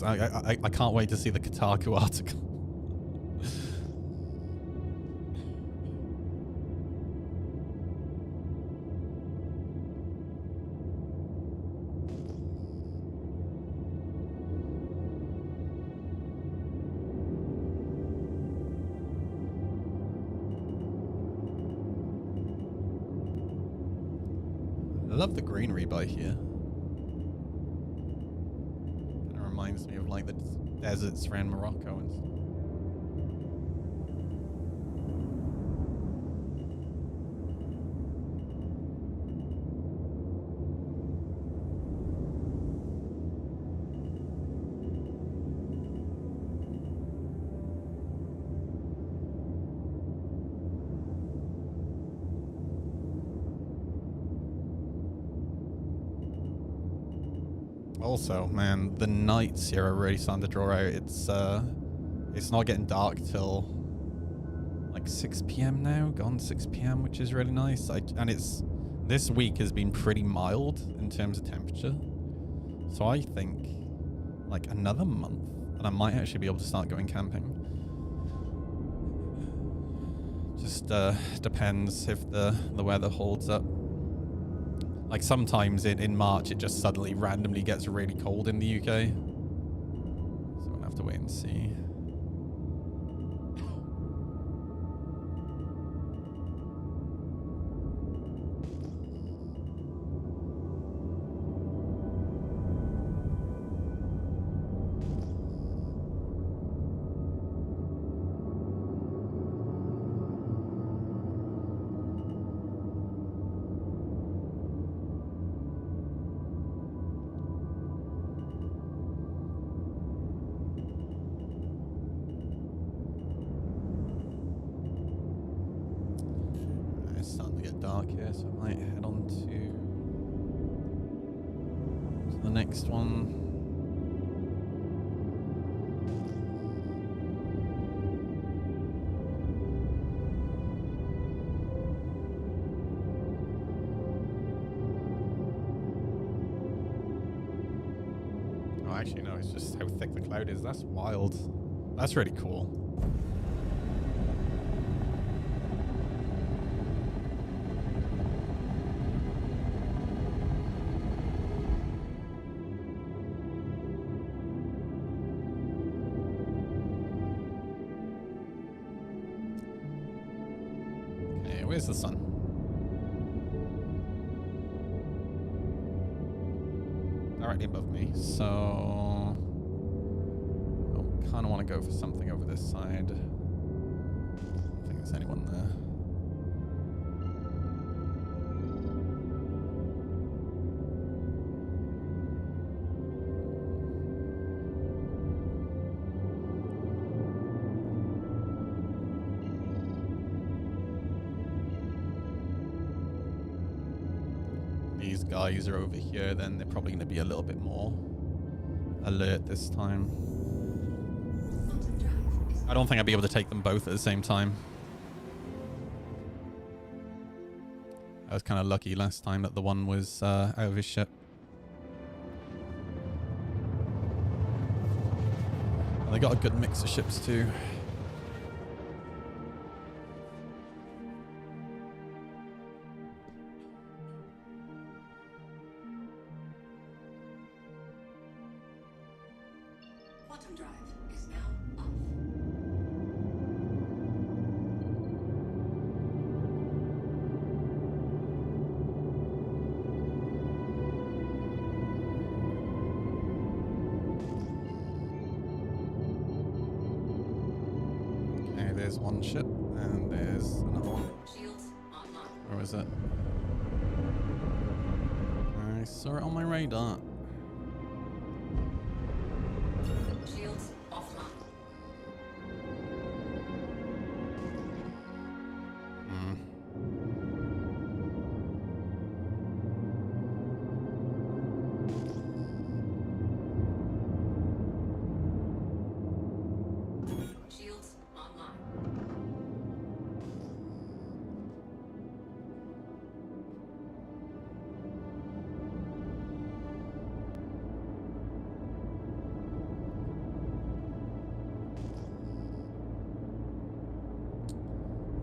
I can't wait to see the Kotaku article. I love the greenery by here. Kind of reminds me of like the deserts around Morocco and stuff. Also, man, the nights here are really starting to draw out. It's not getting dark till like 6 p.m. now, gone 6 p.m., which is really nice. And this week has been pretty mild in terms of temperature. So I think like another month and I might actually be able to start going camping. Just depends if the weather holds up. Like sometimes in March it just suddenly randomly gets really cold in the UK. So we'll have to wait and see. It's starting to get dark here, so I might head on to the next one. Oh, actually, no, it's just how thick the cloud is. That's wild. That's really cool. Where's the sun? Directly above me, so I kind of want to go for something over this side. I don't think there's anyone there. These guys are over here, then they're probably going to be a little bit more alert this time. I don't think I'd be able to take them both at the same time. I was kind of lucky last time that the one was out of his ship. And they got a good mix of ships too. Quantum drive is now off. Okay, there's one ship, and there's another one. Shields online. Where is it? I saw it on my radar. Shields offline. Shields online.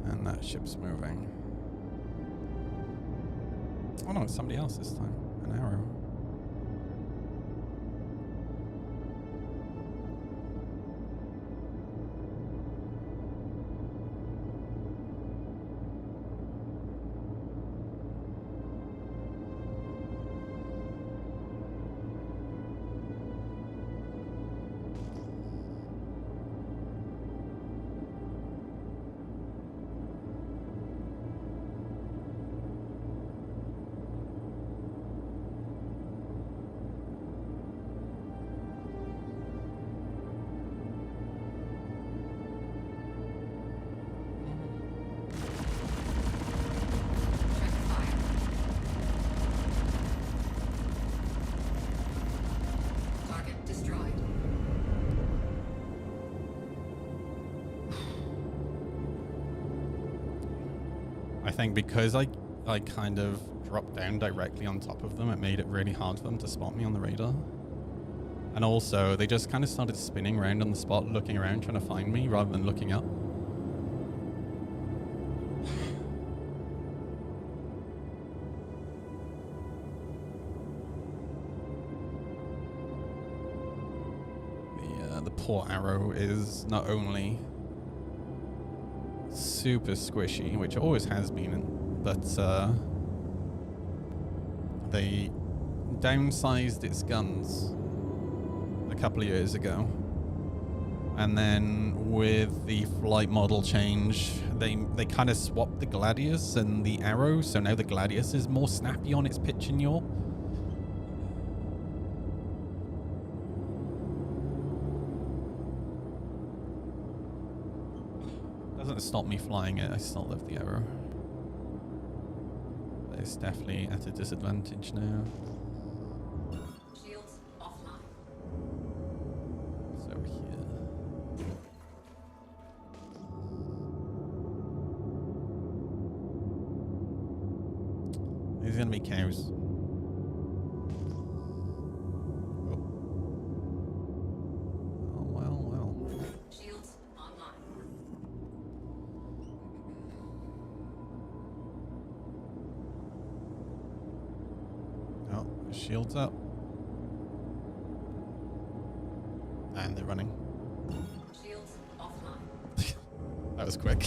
And that ship's moving. Oh no, it's somebody else this time. An arrow. Check fire. Target destroyed. I think because I kind of dropped down directly on top of them, it made it really hard for them to spot me on the radar. And also, they just kind of started spinning around on the spot, looking around, trying to find me rather than looking up. The poor arrow is not only super squishy, which it always has been, but they downsized its guns a couple of years ago, and then with the flight model change, they kind of swapped the Gladius and the arrow, so now the Gladius is more snappy on its pitch and yaw. Doesn't stop me flying it. I still love the arrow. But it's definitely at a disadvantage now. Shields offline. It's over here. These are gonna be cows. Oh well, well. Shields online. Oh, shields up. And they're running. Shields offline. That was quick.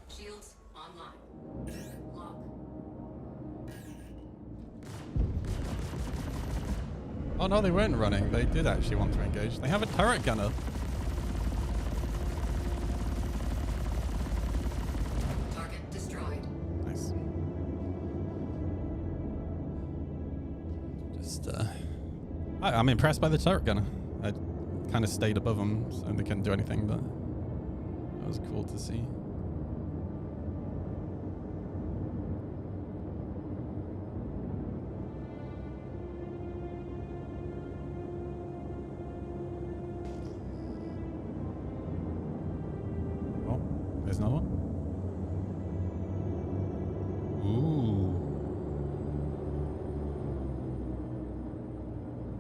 Shields online. Lock. Oh no, they weren't running. They did actually want to engage. They have a turret gunner. Target destroyed. Nice. Just, I'm impressed by the turret gunner. I kind of stayed above them, so they couldn't do anything, but that was cool to see. Oh, there's another one. Ooh.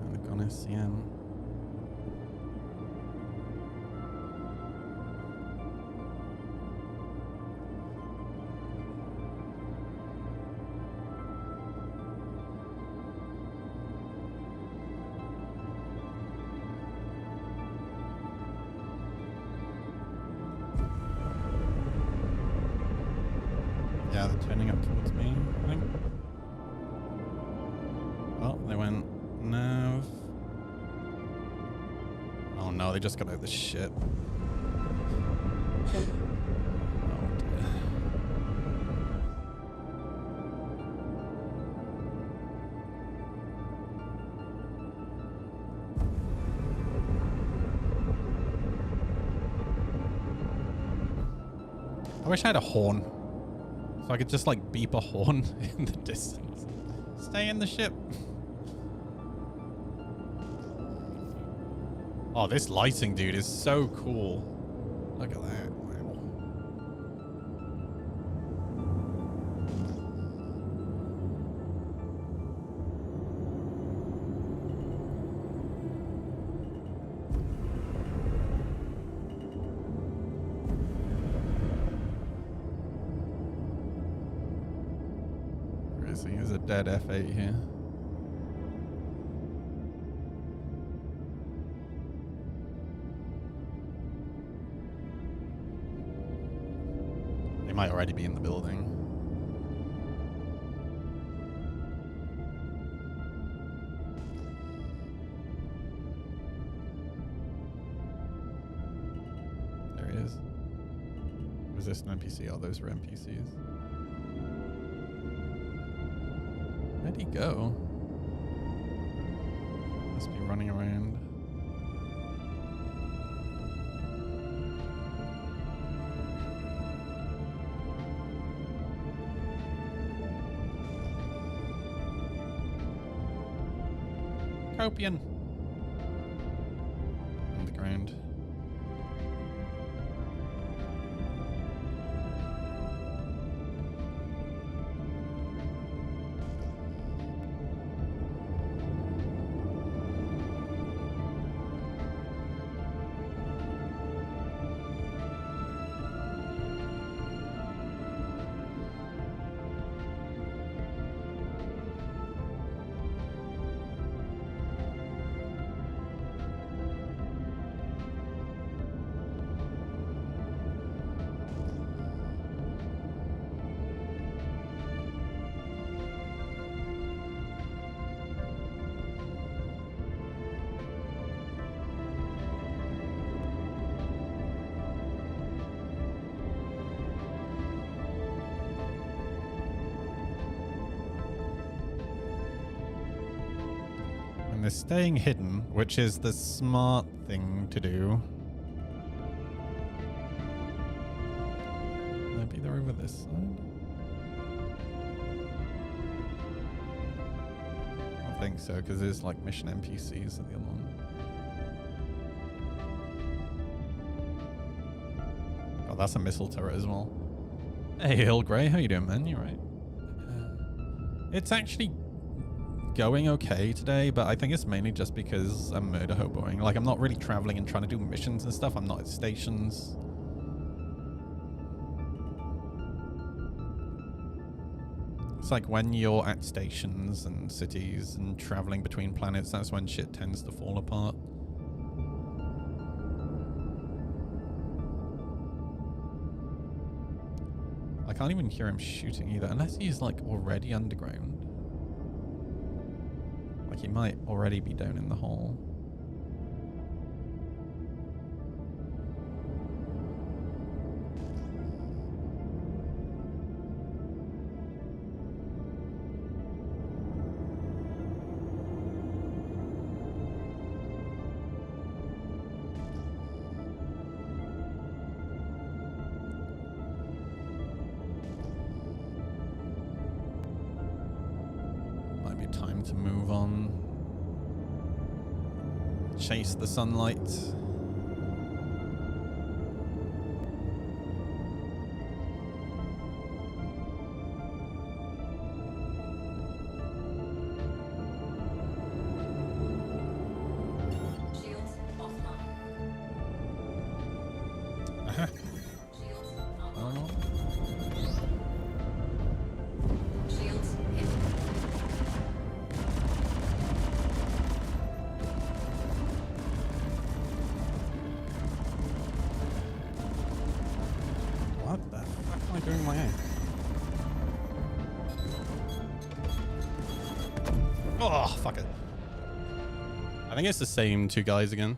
And the gun SCM. Yeah, they're turning up towards me, I think. Oh, they went nav. Oh no, they just got out the ship. Oh dear. I wish I had a horn. So I could just like beep a horn in the distance. Stay in the ship. Oh, this lighting, dude, is so cool. Look at that. Wow. Where is he? There's a dead F8 here. They might already be in the building. There he is. Was this an NPC? Oh, those were NPCs. Where'd he go? Must be running around. Copian. underground. And they're staying hidden, which is the smart thing to do. Maybe they're over this side. I think so, because there's like mission NPCs at the other one. Oh, that's a missile turret as well. Hey, Hill Grey, how you doing, man? You right? It's actually going okay today, but I think it's mainly just because I'm murder hoboing. Like, I'm not really traveling and trying to do missions and stuff. I'm not at stations. It's like when you're at stations and cities and traveling between planets, that's when shit tends to fall apart. I can't even hear him shooting either, unless he's like already underground. Like he might already be down in the hole. Might be time to move on. Chase the sunlight. Shields offline. Shields online. Shields hit. What the fuck am I doing my own? Oh, fuck it. I think it's the same two guys again.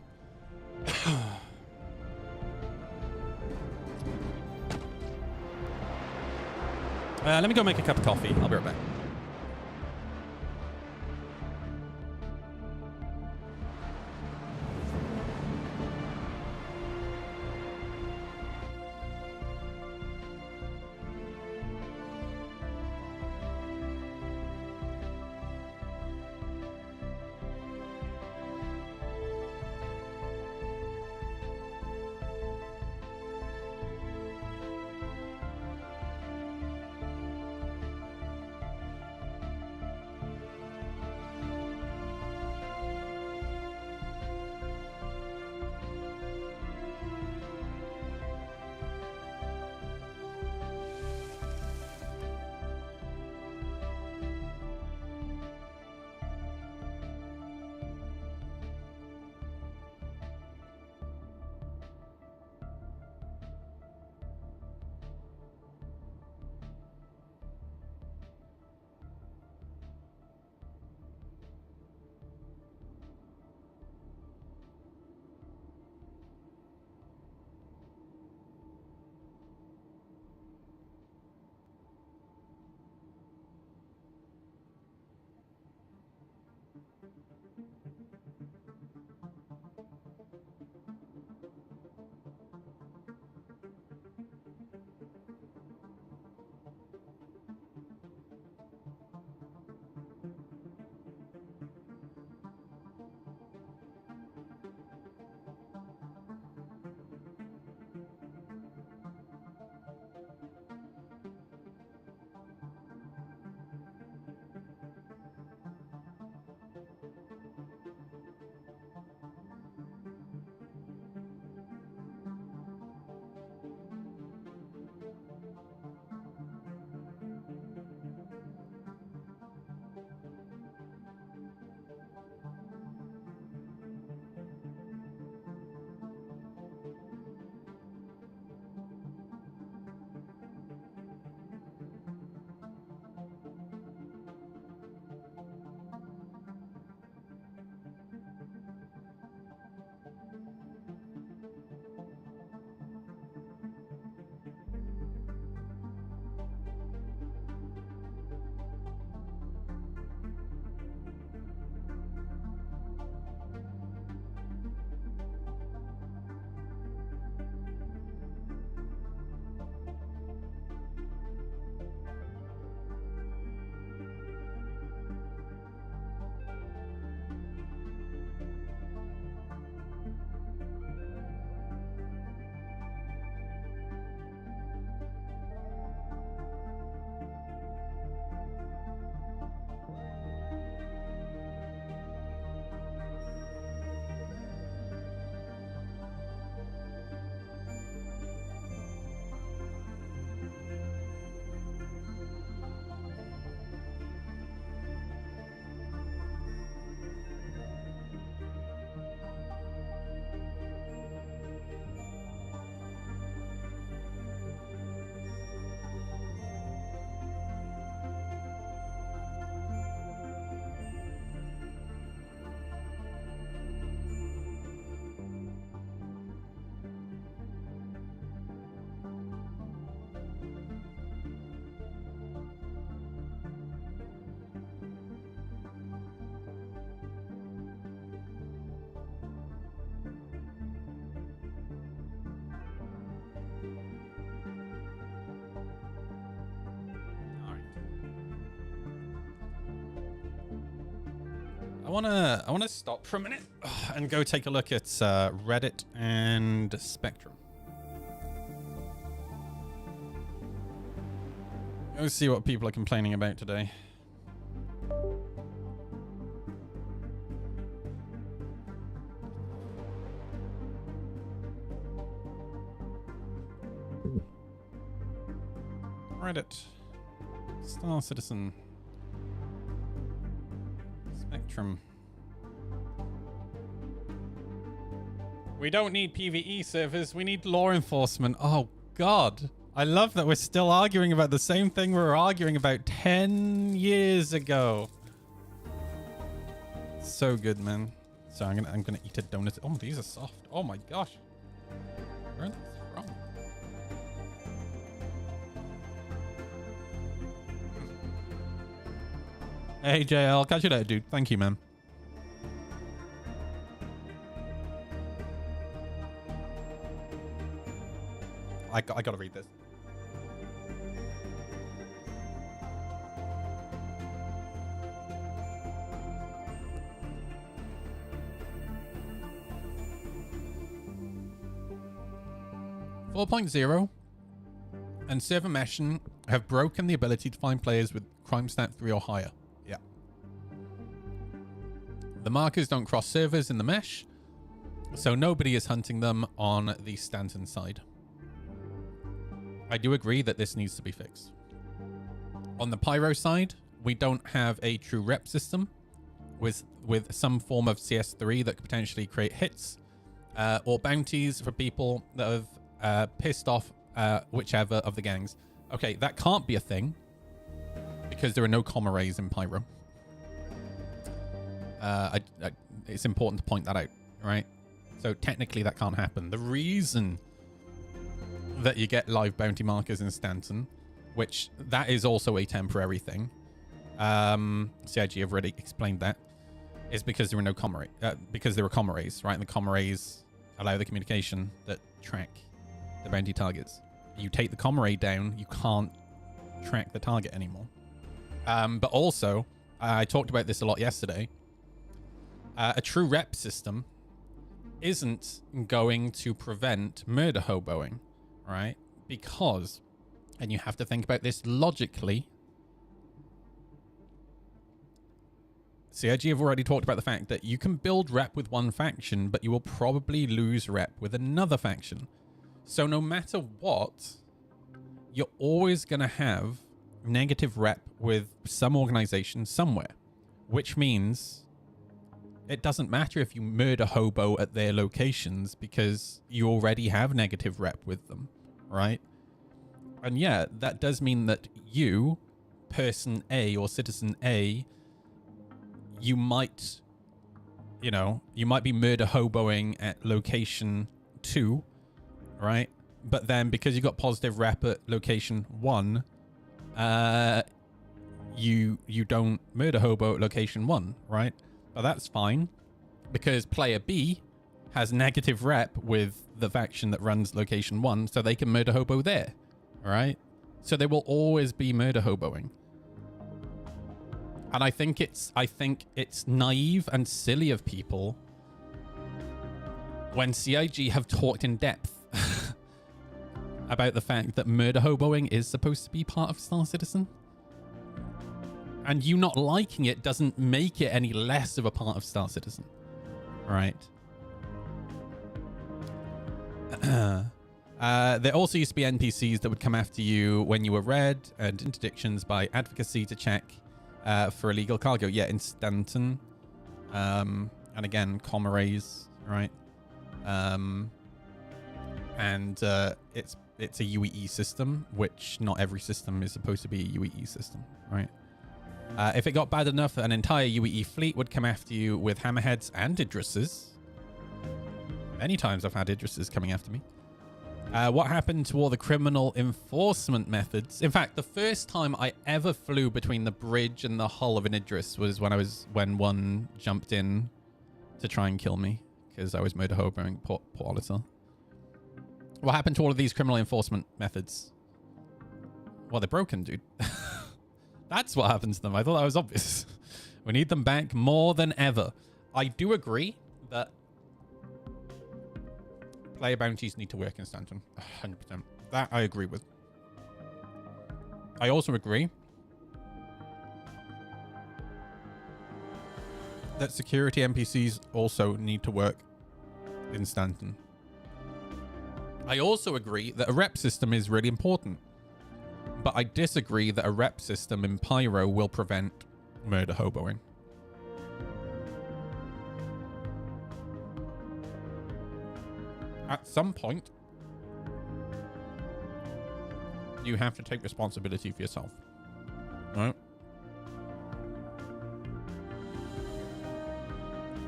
Let me go make a cup of coffee. I'll be right back. I wanna stop for a minute and go take a look at Reddit and Spectrum. Let's see what people are complaining about today. Reddit, Star Citizen, Spectrum. We don't need PvE servers, we need law enforcement. Oh God. I love that we're still arguing about the same thing we were arguing about 10 years ago. So good, man. So I'm gonna eat a donut. Oh, these are soft. Oh my gosh. Where are these from? Hey JL, catch you later, dude. Thank you, man. I gotta read this. .0 and server meshing have broken the ability to find players with crime stat 3 or higher. Yeah. The markers don't cross servers in the mesh, so nobody is hunting them on the Stanton side. I do agree that this needs to be fixed. On the Pyro side, we don't have a true rep system with some form of CS3 that could potentially create hits or bounties for people that have pissed off whichever of the gangs. Okay, that can't be a thing because there are no comma rays in Pyro. It's important to point that out, right? So technically that can't happen. The reason that you get live bounty markers in Stanton, which that is also a temporary thing, CIG have already explained that, is because there are no comma because there are comma rays, right? And the comma rays allow the communication that track the bounty targets. You take the comma ray down, you can't track the target anymore. But also, I talked about this a lot yesterday, a true rep system isn't going to prevent murder hoboing, right? Because, and you have to think about this logically, CIG have already talked about the fact that you can build rep with one faction, but you will probably lose rep with another faction. So no matter what, you're always going to have negative rep with some organization somewhere, which means it doesn't matter if you murder hobo at their locations because you already have negative rep with them, right? And yeah, that does mean that you, person A or citizen A, you might be murder hoboing at location 2, right? But then because you got positive rep at location 1, you don't murder hobo at location 1, right? But that's fine because player B has negative rep with the faction that runs location 1, so they can murder hobo there, all right? So they will always be murder hoboing. And I think it's naive and silly of people when CIG have talked in depth about the fact that murder hoboing is supposed to be part of Star Citizen. And you not liking it doesn't make it any less of a part of Star Citizen. Right? There also used to be NPCs that would come after you when you were red, and interdictions by advocacy to check for illegal cargo. Yeah, in Stanton. And again, comma rays, right? It's a UEE system, which not every system is supposed to be a UEE system, right? If it got bad enough, an entire UEE fleet would come after you with hammerheads and Idrises. Many times I've had Idrises coming after me. What happened to all the criminal enforcement methods? In fact, the first time I ever flew between the bridge and the hull of an Idris was when one jumped in to try and kill me because I was murder hoboing Port Oliver. What happened to all of these criminal enforcement methods? Well, they're broken, dude. That's what happened to them. I thought that was obvious. We need them back more than ever. I do agree that player bounties need to work in Stanton. 100%. That I agree with. I also agree that security NPCs also need to work in Stanton. I also agree that a rep system is really important. But I disagree that a rep system in Pyro will prevent murder hoboing. At some point, you have to take responsibility for yourself. Right?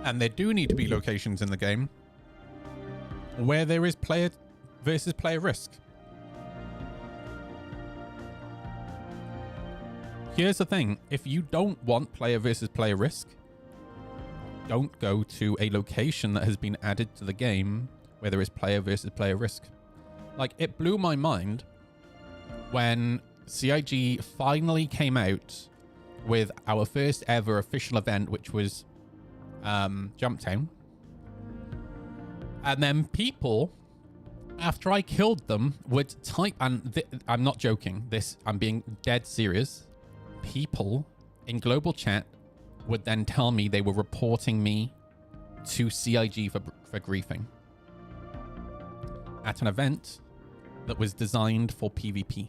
And there do need to be locations in the game where there is player versus player risk. Here's the thing. If you don't want player versus player risk, don't go to a location that has been added to the game where there is player versus player risk. Like, it blew my mind when CIG finally came out with our first ever official event, which was Jumptown. And then people, after I killed them, would type, and I'm not joking, I'm being dead serious. People in global chat would then tell me they were reporting me to CIG for griefing at an event that was designed for PvP.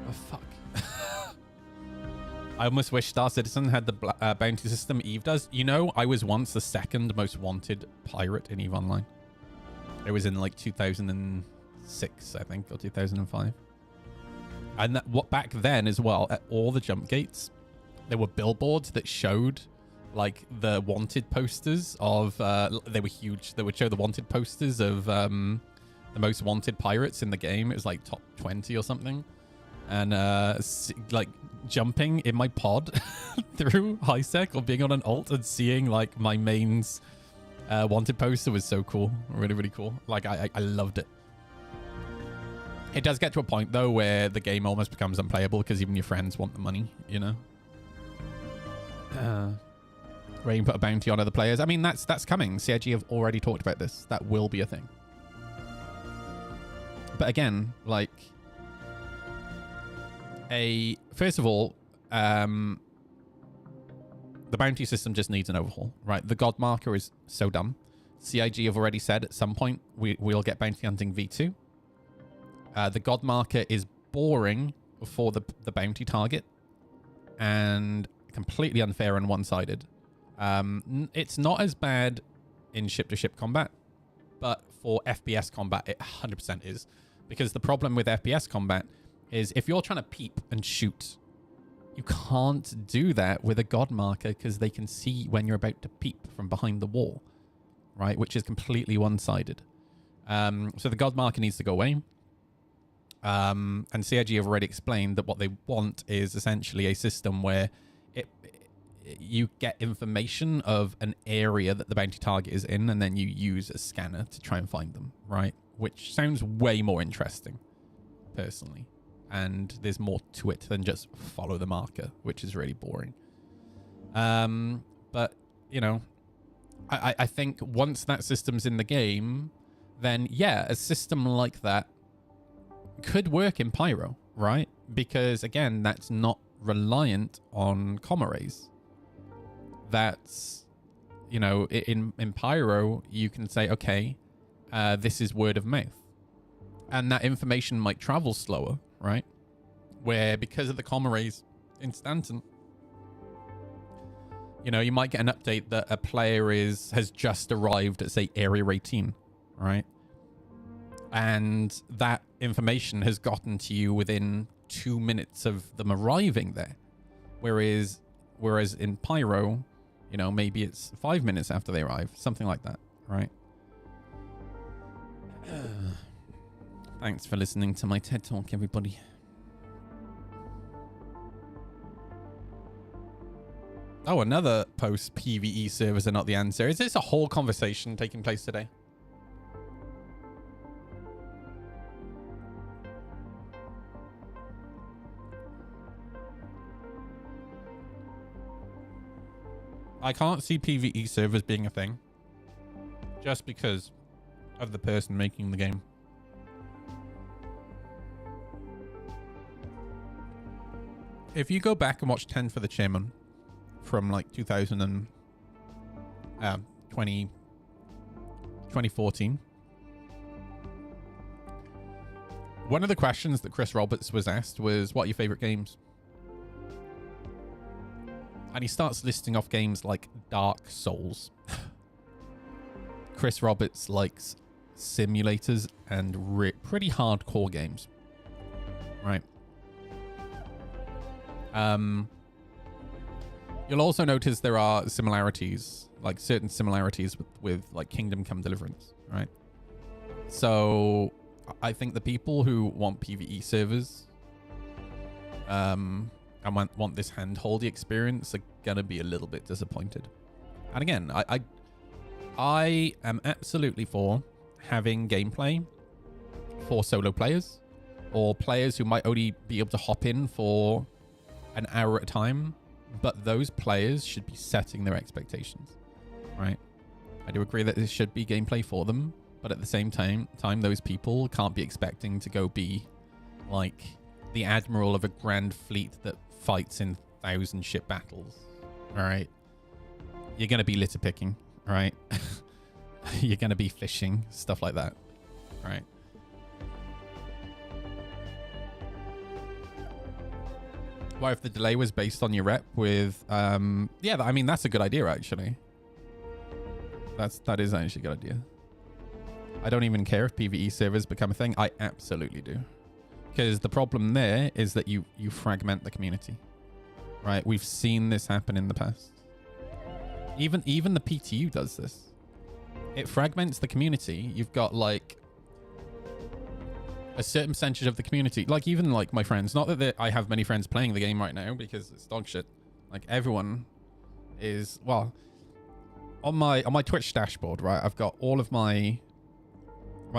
Oh, fuck. I almost wish Star Citizen had the bounty system Eve does. You know, I was once the second most wanted pirate in EVE Online. It was in like 2006, I think, or 2005. And what back then as well, at all the jump gates, there were billboards that showed like the wanted posters of, they were huge. They would show the wanted posters of the most wanted pirates in the game. It was like top 20 or something. And like jumping in my pod through HiSec or being on an alt and seeing like my main's wanted poster was so cool. Really, really cool. Like I loved it. It does get to a point though where the game almost becomes unplayable because even your friends want the money, you know? Where you can put a bounty on other players. I mean, that's coming. CIG have already talked about this. That will be a thing. But again, like, first of all, the bounty system just needs an overhaul, right? The God marker is so dumb. CIG have already said at some point we'll get bounty hunting V2. The God marker is boring for the bounty target and completely unfair and one-sided. It's not as bad in ship-to-ship combat, but for FPS combat, it 100% is. Because the problem with FPS combat is if you're trying to peep and shoot, you can't do that with a God marker because they can see when you're about to peep from behind the wall, right? Which is completely one-sided. So the God marker needs to go away. And CIG have already explained that what they want is essentially a system where you get information of an area that the bounty target is in, and then you use a scanner to try and find them, right? Which sounds way more interesting, personally. And there's more to it than just follow the marker, which is really boring. But, you know, I think once that system's in the game, then, yeah, a system like that could work in Pyro, right? Because, again, that's not reliant on comm arrays. That's, you know, in Pyro, you can say, okay, this is word of mouth. And that information might travel slower, right? Where because of the comm arrays in Stanton, you know, you might get an update that a player has just arrived at, say, Area 18, right? And that information has gotten to you within 2 minutes of them arriving there. Whereas in Pyro, you know, maybe it's 5 minutes after they arrive, something like that, right? Thanks for listening to my TED Talk, everybody. Oh, another post-PvE servers are not the answer. Is this a whole conversation taking place today? I can't see PvE servers being a thing just because of the person making the game. If you go back and watch 10 for the Chairman from like 2014, one of the questions that Chris Roberts was asked was, what are your favorite games? And he starts listing off games like Dark Souls. Chris Roberts likes simulators and pretty hardcore games, right? You'll also notice there are similarities, like certain similarities with like Kingdom Come Deliverance, right? So I think the people who want PvE servers and want this hand-holdy experience are gonna be a little bit disappointed. And again, I am absolutely for having gameplay for solo players or players who might only be able to hop in for an hour at a time, but those players should be setting their expectations, right? I do agree that this should be gameplay for them, but at the same time those people can't be expecting to go be like the admiral of a grand fleet that fights in 1,000 ship battles. All right, you're gonna be litter picking, right? You're gonna be fishing, stuff like that, right? What if the delay was based on your rep with yeah, I mean, that's a good idea actually. That is actually a good idea. I don't even care if PvE servers become a thing. I absolutely do. Because the problem there is that you fragment the community. Right? We've seen this happen in the past. Even the PTU does this. It fragments the community. You've got like a certain percentage of the community, like even like my friends, not that I have many friends playing the game right now because it's dog shit. Like everyone is, well, on my Twitch dashboard, right? I've got all of my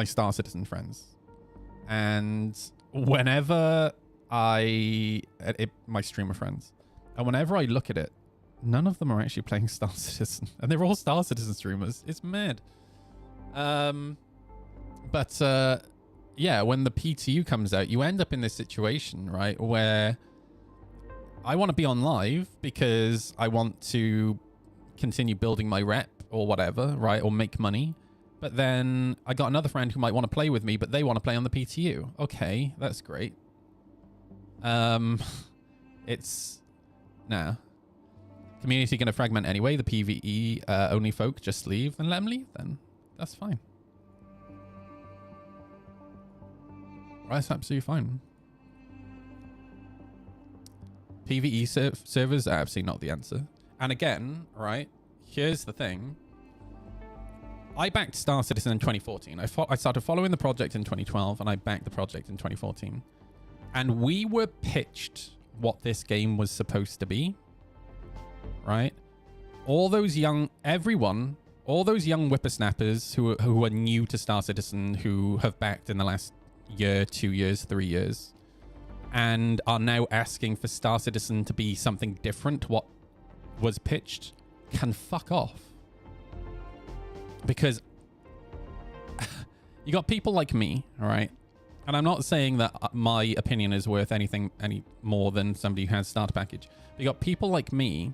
Star Citizen friends, and whenever my streamer friends, and whenever I look at it, none of them are actually playing Star Citizen, and they're all Star Citizen streamers. It's mad. Yeah, when the PTU comes out, you end up in this situation, right, where I want to be on live because I want to continue building my rep or whatever, right, or make money. But then I got another friend who might want to play with me, but they want to play on the PTU. Okay, that's great. It's... Nah. Community going to fragment anyway. The PvE only folk just leave and let them leave then. That's fine. That's absolutely fine. PvE servers are absolutely not the answer. And again, right, here's the thing. I backed Star Citizen in 2014. I started following the project in 2012, and I backed the project in 2014. And we were pitched what this game was supposed to be, right? All those young whippersnappers who are new to Star Citizen, who have backed in the last year, 2 years, 3 years, and are now asking for Star Citizen to be something different to what was pitched, can fuck off. Because you got people like me, all right? And I'm not saying that my opinion is worth anything any more than somebody who has starter package. But you got people like me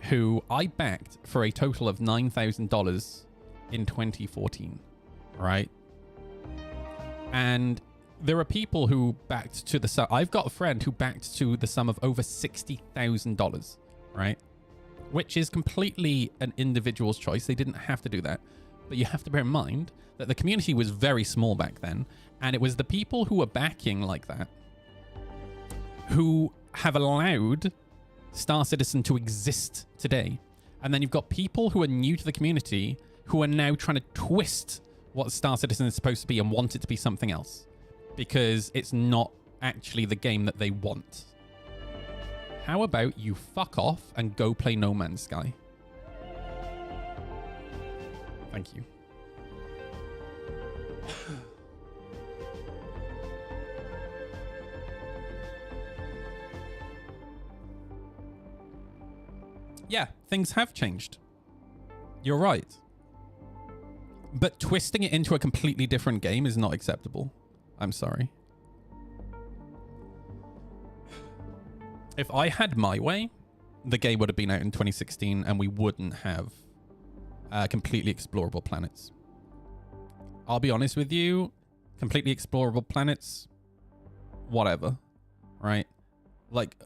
who I backed for a total of $9,000 in 2014, right? And there are people who backed to the sum. I've got a friend who backed to the sum of over $60,000, right? Which is completely an individual's choice. They didn't have to do that. But you have to bear in mind that the community was very small back then. And it was the people who were backing like that who have allowed Star Citizen to exist today. And then you've got people who are new to the community who are now trying to twist what Star Citizen is supposed to be and want it to be something else. Because it's not actually the game that they want. How about you fuck off and go play No Man's Sky? Thank you. Yeah, things have changed. You're right. But twisting it into a completely different game is not acceptable. I'm sorry. If I had my way, the game would have been out in 2016 and we wouldn't have completely explorable planets. I'll be honest with you, completely explorable planets, whatever, right? Like,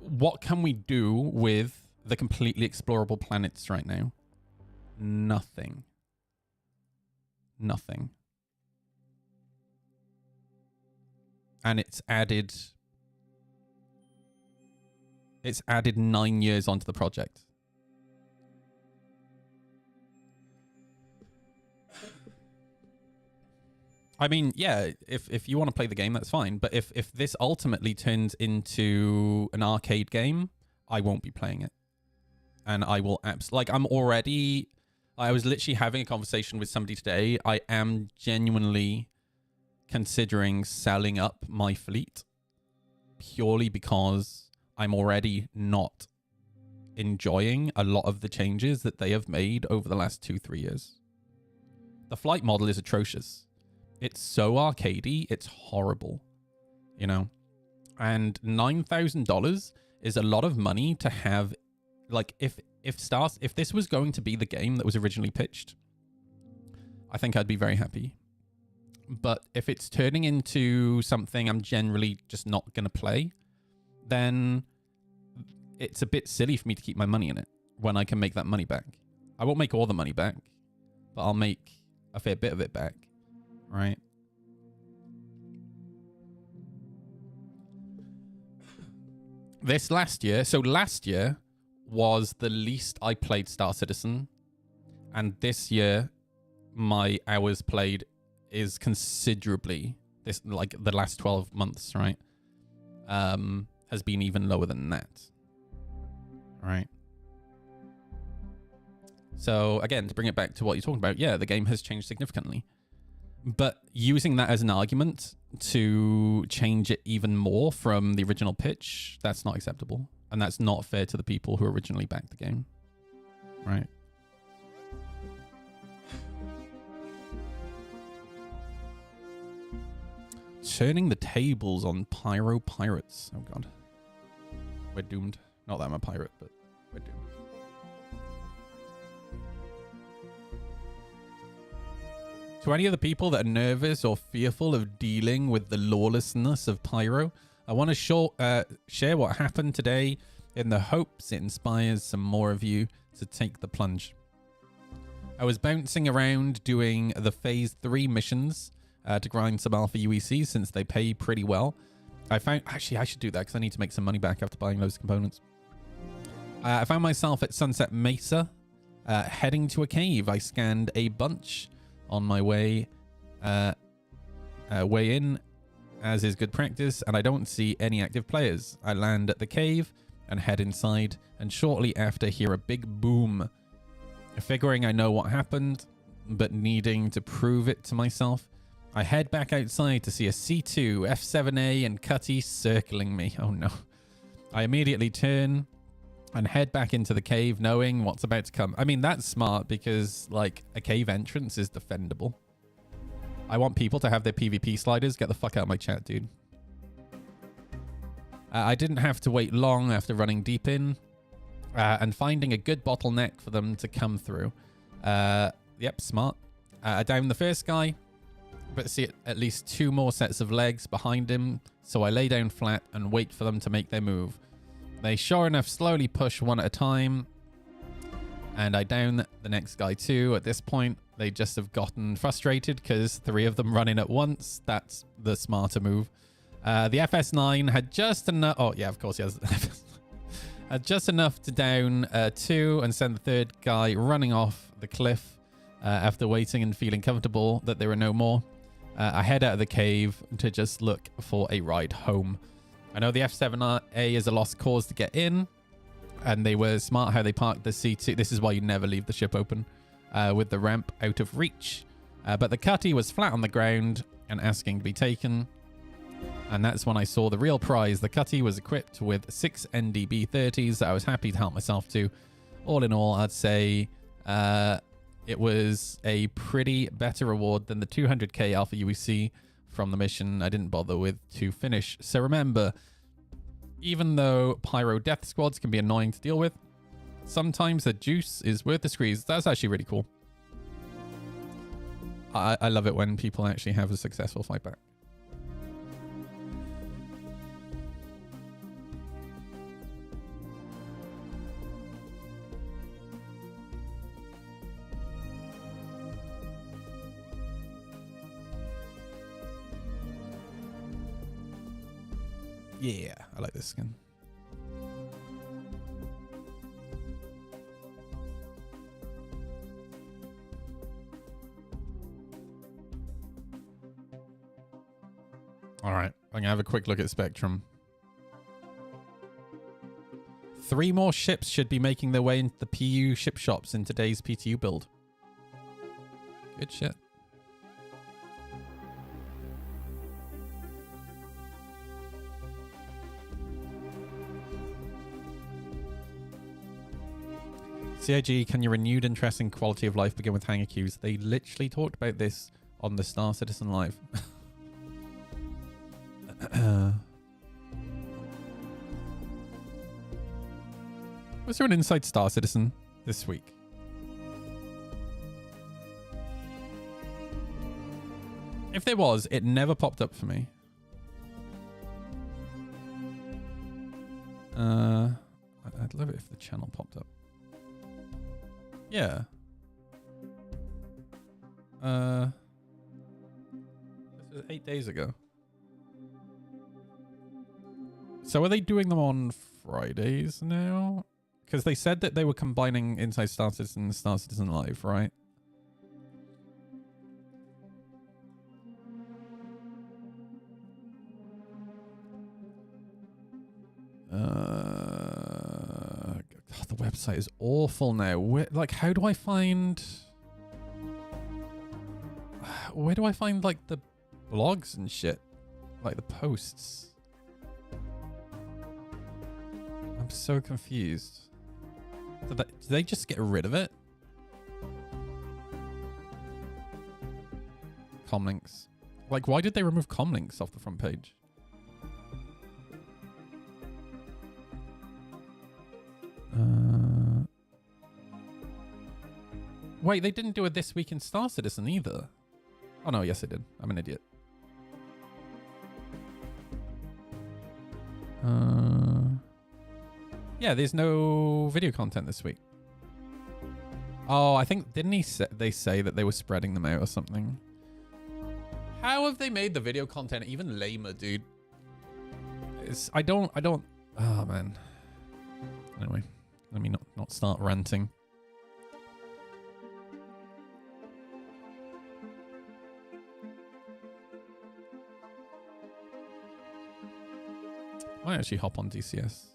what can we do with the completely explorable planets right now? Nothing. Nothing. And it's added 9 years onto the project. I mean, yeah, if you want to play the game, that's fine. But if this ultimately turns into an arcade game, I won't be playing it. And I will I was literally having a conversation with somebody today. I am genuinely considering selling up my fleet purely because I'm already not enjoying a lot of the changes that they have made over the last 2-3 years. The flight model is atrocious. It's so arcadey, it's horrible, you know? And $9,000 is a lot of money to have. Like, if this was going to be the game that was originally pitched, I think I'd be very happy. But if it's turning into something I'm generally just not going to play, then it's a bit silly for me to keep my money in it when I can make that money back. I won't make all the money back, but I'll make a fair bit of it back, right? Last year was the least I played Star Citizen, and this year my hours played is considerably, this like the last 12 months, right, has been even lower than that, right? So again, to bring it back to what you're talking about, yeah, the game has changed significantly, but using that as an argument to change it even more from the original pitch, that's not acceptable. And that's not fair to the people who originally backed the game. Right. Turning the tables on Pyro pirates. Oh, God. We're doomed. Not that I'm a pirate, but we're doomed. To any of the people that are nervous or fearful of dealing with the lawlessness of Pyro, I want to share what happened today in the hopes it inspires some more of you to take the plunge. I was bouncing around doing the Phase 3 missions to grind some Alpha UEC since they pay pretty well. Actually, I should do that because I need to make some money back after buying those components. I found myself at Sunset Mesa heading to a cave. I scanned a bunch on my way in, as is good practice, and I don't see any active players. I land at the cave and head inside, and shortly after hear a big boom. Figuring I know what happened, but needing to prove it to myself, I head back outside to see a C2, F7A, and Cutty circling me. Oh no. I immediately turn and head back into the cave, knowing what's about to come. I mean, that's smart because, like, a cave entrance is defendable. I want people to have their PvP sliders. Get the fuck out of my chat, dude. I didn't have to wait long after running deep in and finding a good bottleneck for them to come through. Yep, smart. I downed the first guy, but see at least 2 more sets of legs behind him, so I lay down flat and wait for them to make their move. They sure enough slowly push one at a time, and I down the next guy too. At this point, they just have gotten frustrated because 3 of them run in at once. That's the smarter move. The FS9 had just enough. Oh, yeah, of course, he has. Had just enough to down 2 and send the 3rd guy running off the cliff after waiting and feeling comfortable that there were no more. I head out of the cave to just look for a ride home. I know the F7A is a lost cause to get in, and they were smart how they parked the C2. This is why you never leave the ship open with the ramp out of reach. But the Cutty was flat on the ground and asking to be taken. And that's when I saw the real prize. The Cutty was equipped with 6 NDB 30s that I was happy to help myself to. all in all, I'd say it was a pretty better reward than the 200k Alpha UEC from the mission I didn't bother with to finish. So remember, even though Pyro death squads can be annoying to deal with, sometimes the juice is worth the squeeze. That's actually really cool. I love it when people actually have a successful fight back. Yeah, I like this skin. All right, I'm gonna have a quick look at Spectrum. 3 more ships should be making their way into the PU ship shops in today's PTU build. Good shit. CIG, can your renewed interest in quality of life begin with hanger queues? They literally talked about this on the Star Citizen Live. Was there an Inside Star Citizen this week? If there was, it never popped up for me. I'd love it if the channel popped up. Yeah. This was 8 days ago. So are they doing them on Fridays now? Because they said that they were combining Inside Star Citizen and Star Citizen Live, right? God, the website is awful now. Like, how do I find... Where do I find, like, the blogs and shit? Like, the posts? I'm so confused. Did they just get rid of it? Comlinks. Like, why did they remove comlinks off the front page? Wait, they didn't do a This Week in Star Citizen either. Oh no, yes they did. I'm an idiot. Yeah, there's no video content this week. Oh, I think, didn't they say that they were spreading them out or something? How have they made the video content even lamer, dude? I don't, oh man. Anyway, let me not start ranting. I might actually hop on DCS.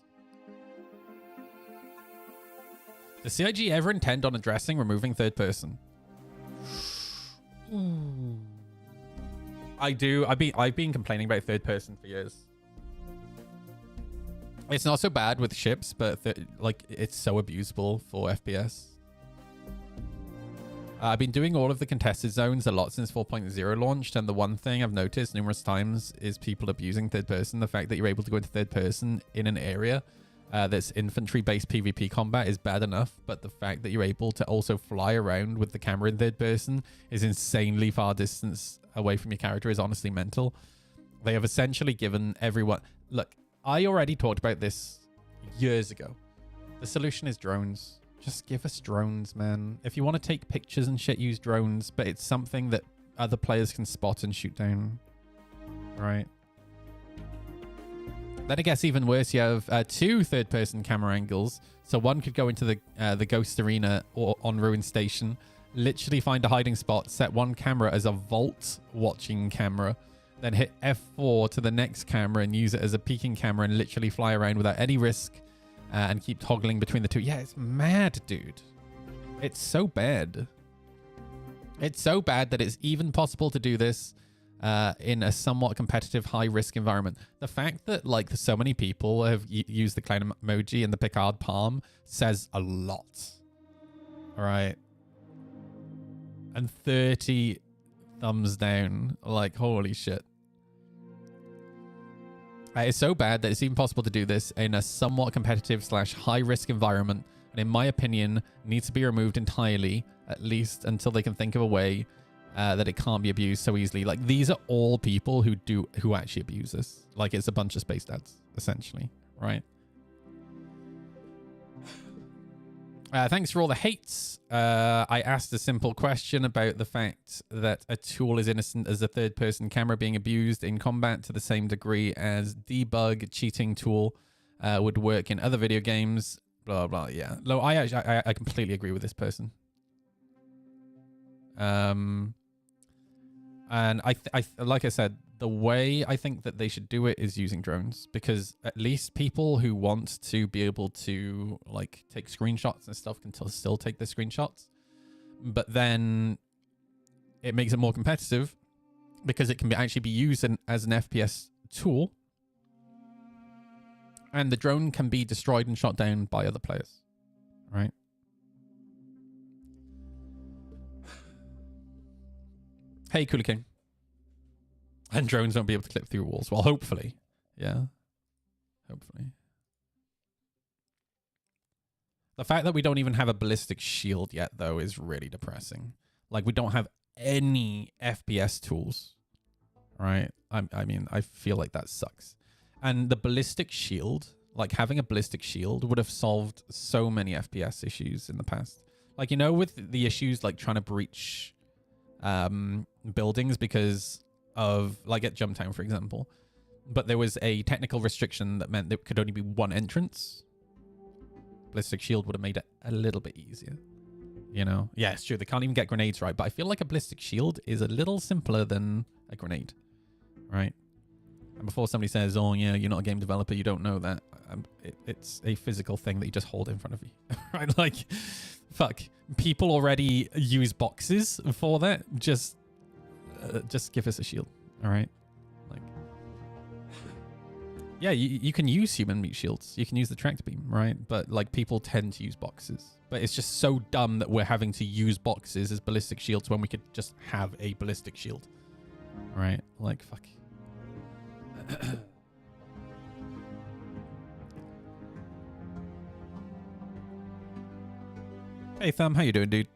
Does CIG ever intend on addressing removing third person? I do. I've been complaining about third person for years. It's not so bad with ships, but like it's so abusable for FPS. I've been doing all of the contested zones a lot since 4.0 launched, and the one thing I've noticed numerous times is people abusing third person. The fact that you're able to go into third person in an area that's infantry-based PvP combat is bad enough, but the fact that you're able to also fly around with the camera in third person is insanely far distance away from your character is honestly mental. They have essentially given everyone... Look, I already talked about this years ago. The solution is drones. Just give us drones, man. If you want to take pictures and shit, use drones, but it's something that other players can spot and shoot down. Right? Then it gets even worse. You have 2 third-person camera angles. So one could go into the Ghost Arena or on Ruin Station, literally find a hiding spot, set one camera as a vault-watching camera, then hit F4 to the next camera and use it as a peeking camera and literally fly around without any risk and keep toggling between the two. Yeah, it's mad, dude. It's so bad. It's so bad that it's even possible to do this in a somewhat competitive high-risk environment. The fact that like so many people have used the clown emoji and the Picard palm says a lot. All right. And 30 thumbs down. Like, holy shit. It's so bad that it's even possible to do this in a somewhat competitive / high-risk environment, and in my opinion, needs to be removed entirely, at least until they can think of a way that it can't be abused so easily. Like, these are all people who actually abuse this. Like, it's a bunch of space dads, essentially, right? Thanks for all the hates. I asked a simple question about the fact that a tool is innocent as a third-person camera being abused in combat to the same degree as debug cheating tool would work in other video games. Blah blah. Yeah. No, I completely agree with this person. And I like I said, the way I think that they should do it is using drones, because at least people who want to be able to like take screenshots and stuff can still take the screenshots. But then it makes it more competitive because it can actually be used as an FPS tool. And the drone can be destroyed and shot down by other players, right? Hey, Cooler King. And drones won't be able to clip through walls. Well, hopefully. Yeah. Hopefully. The fact that we don't even have a ballistic shield yet, though, is really depressing. Like, we don't have any FPS tools. Right? I mean, I feel like that sucks. And the ballistic shield, like having a ballistic shield would have solved so many FPS issues in the past. Like, you know, with the issues like trying to breach buildings because of, like at Jumptown, for example. But there was a technical restriction that meant there could only be one entrance. Ballistic shield would have made it a little bit easier. You know? Yeah, it's true. They can't even get grenades right. But I feel like a ballistic shield is a little simpler than a grenade. Right? And before somebody says, oh, yeah, you're not a game developer, you don't know that. It's a physical thing that you just hold in front of you. Right? Like, fuck. People already use boxes for that. Just give us a shield. All right? Like, yeah, you can use human meat shields. You can use the tractor beam, right? But, like, people tend to use boxes. But it's just so dumb that we're having to use boxes as ballistic shields when we could just have a ballistic shield. All right? Like, fuck. Hey Thumb, how you doing, dude?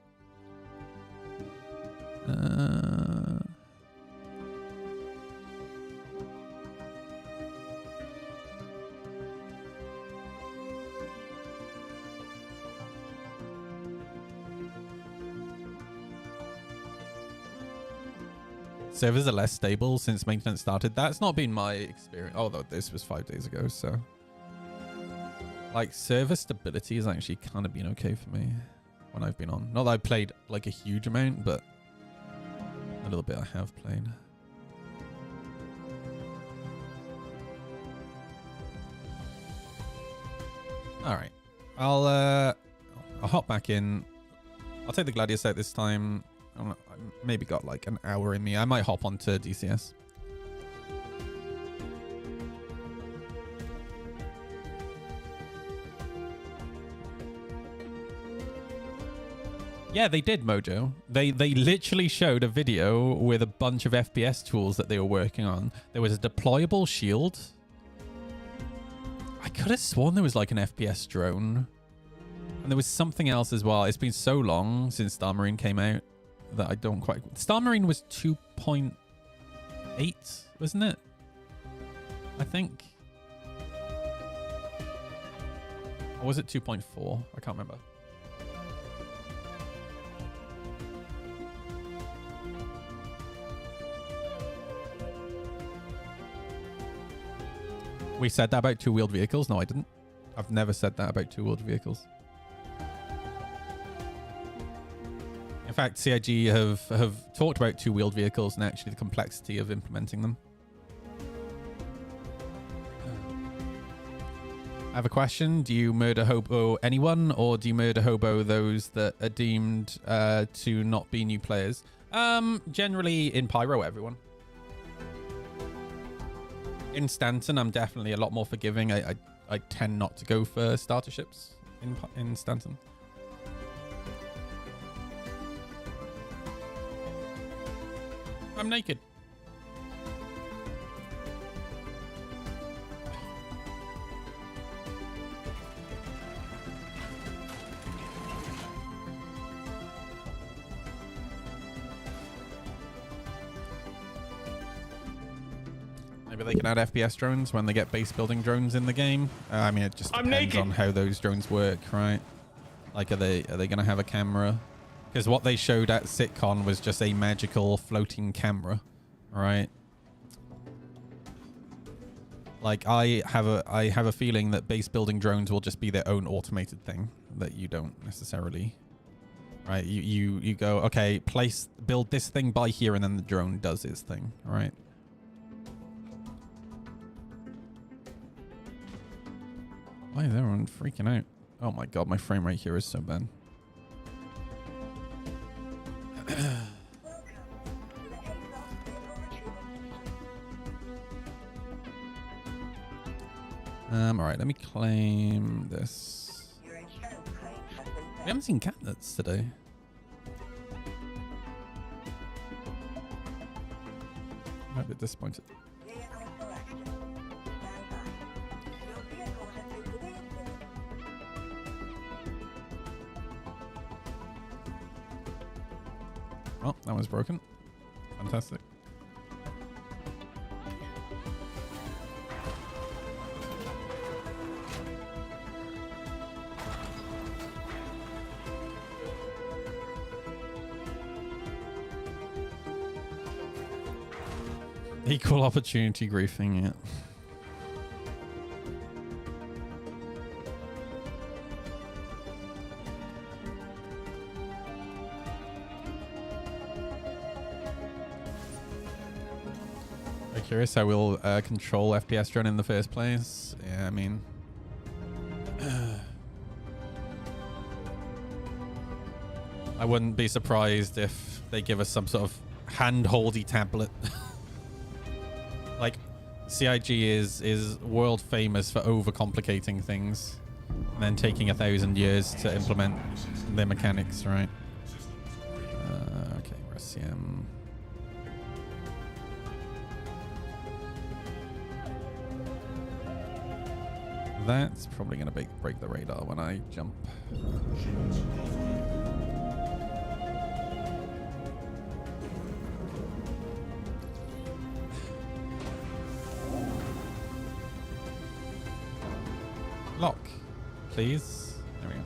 Servers are less stable since maintenance started. That's not been my experience, although this was 5 days ago, so like server stability has actually kind of been okay for me when I've been on. Not that I've played like a huge amount, but a little bit I have played. All right, I'll hop back in. I'll take the Gladius out this time. I maybe got like an hour in me. I might hop onto DCS. Yeah, they did, Mojo. They literally showed a video with a bunch of FPS tools that they were working on. There was a deployable shield. I could have sworn there was like an FPS drone. And there was something else as well. It's been so long since Star Marine came out that I don't quite... Star Marine was 2.8, wasn't it? I think. Or was it 2.4? I can't remember. We said that about two-wheeled vehicles? No, I didn't. I've never said that about two-wheeled vehicles. In fact, CIG have talked about two-wheeled vehicles and actually the complexity of implementing them. I have a question. Do you murder hobo anyone, or do you murder hobo those that are deemed to not be new players? Generally in Pyro, everyone. In Stanton, I'm definitely a lot more forgiving. I tend not to go for starter ships in Stanton. I'm naked. Maybe they can add FPS drones when they get base building drones in the game. I mean, it just depends on how those drones work, right? Like, are they going to have a camera? Because what they showed at SitCon was just a magical floating camera, right? Like, I have a feeling that base building drones will just be their own automated thing that you don't necessarily, right? You go, okay, build this thing by here, and then the drone does its thing, right? Why is everyone freaking out? Oh my god, my frame rate here is so bad. Alright, let me claim this. We haven't seen candidates today. I'm a bit disappointed. Oh, that was broken. Fantastic. Equal opportunity griefing, yeah. Curious how we'll control FPS drone in the first place. Yeah, I mean, I wouldn't be surprised if they give us some sort of hand-holdy tablet. Like, CIG is world famous for overcomplicating things and then taking 1,000 years to implement their mechanics, right? Okay, we're CM. That's probably going to break the radar when I jump. Lock, please. There we go.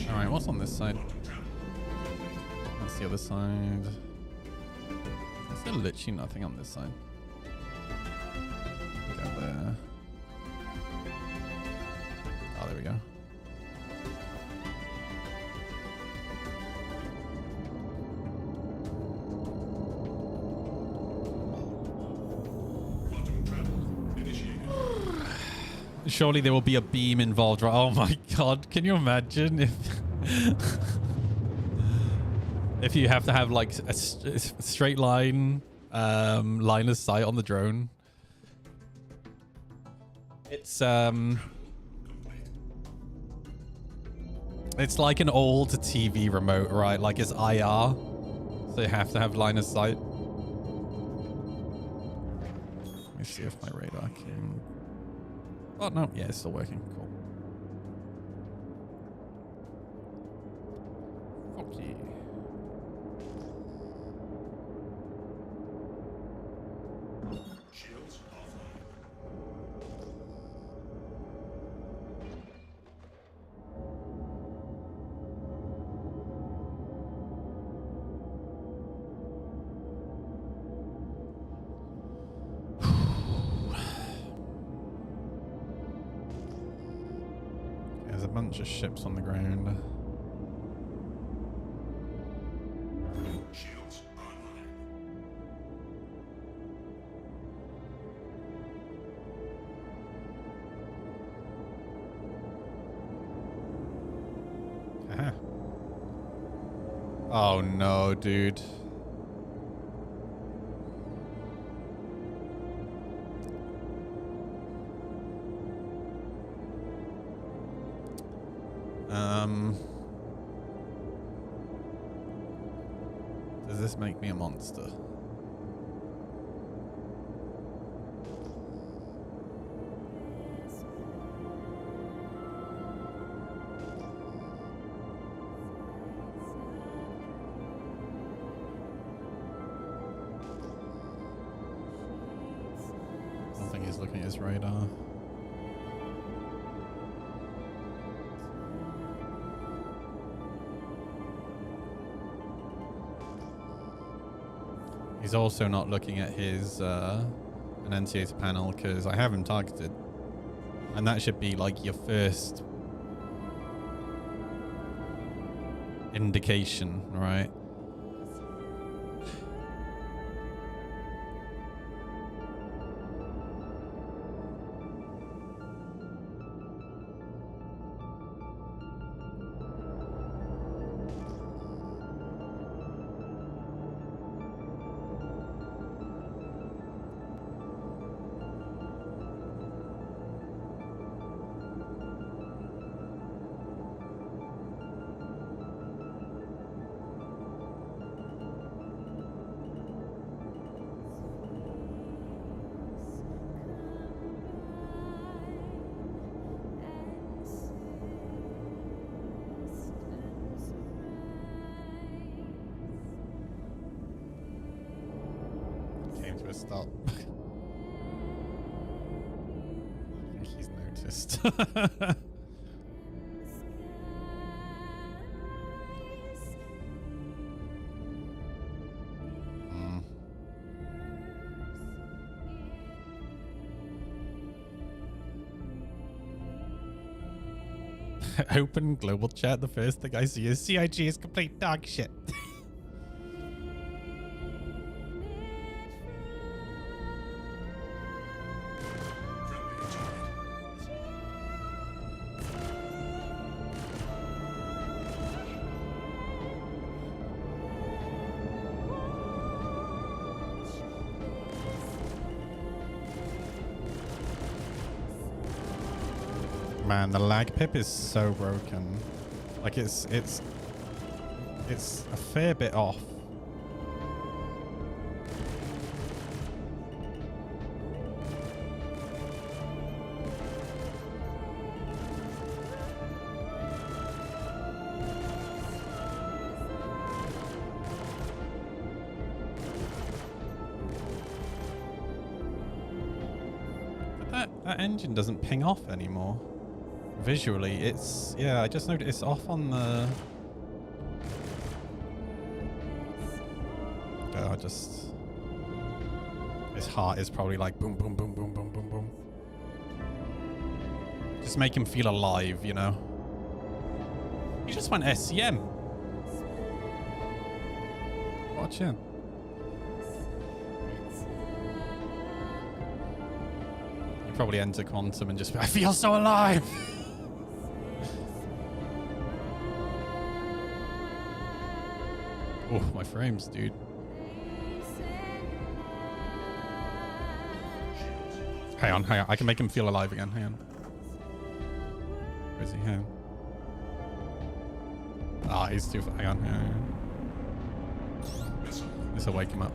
Alright, what's on this side? That's the other side. There's literally nothing on this side. Go there. Oh, there we go. Surely there will be a beam involved, right? Oh my god, can you imagine if if you have to have like a straight line line of sight on the drone? It's like an old TV remote, right? Like it's IR, so you have to have line of sight. Let me see if my radar can. Oh, no. Yeah, it's still working. Cool. Fuck you. Shields offline. There's a bunch of ships on the ground. Shields online. Oh no, dude. Does this make me a monster? I don't think he's looking at his radar. He's also not looking at his annunciator panel because I have him targeted. And that should be like your first indication, right? Came to a stop. I think he's noticed. Open global chat. The first thing I see is CIG is complete dog shit. Man, the lag pip is so broken. Like it's a fair bit off. But that engine doesn't ping off anymore. Visually, it's, yeah, I just noticed it's off on the... Oh, his heart is probably like boom, boom, boom, boom, boom, boom, boom. Just make him feel alive, you know? He just went SCM. Watch him. You probably enter Quantum and just be, I feel so alive! Oh, my frames, dude. Hang on. I can make him feel alive again. Hang on. Where is he? Hang on. Ah, he's too far. Hang on. Hang on. This will wake him up.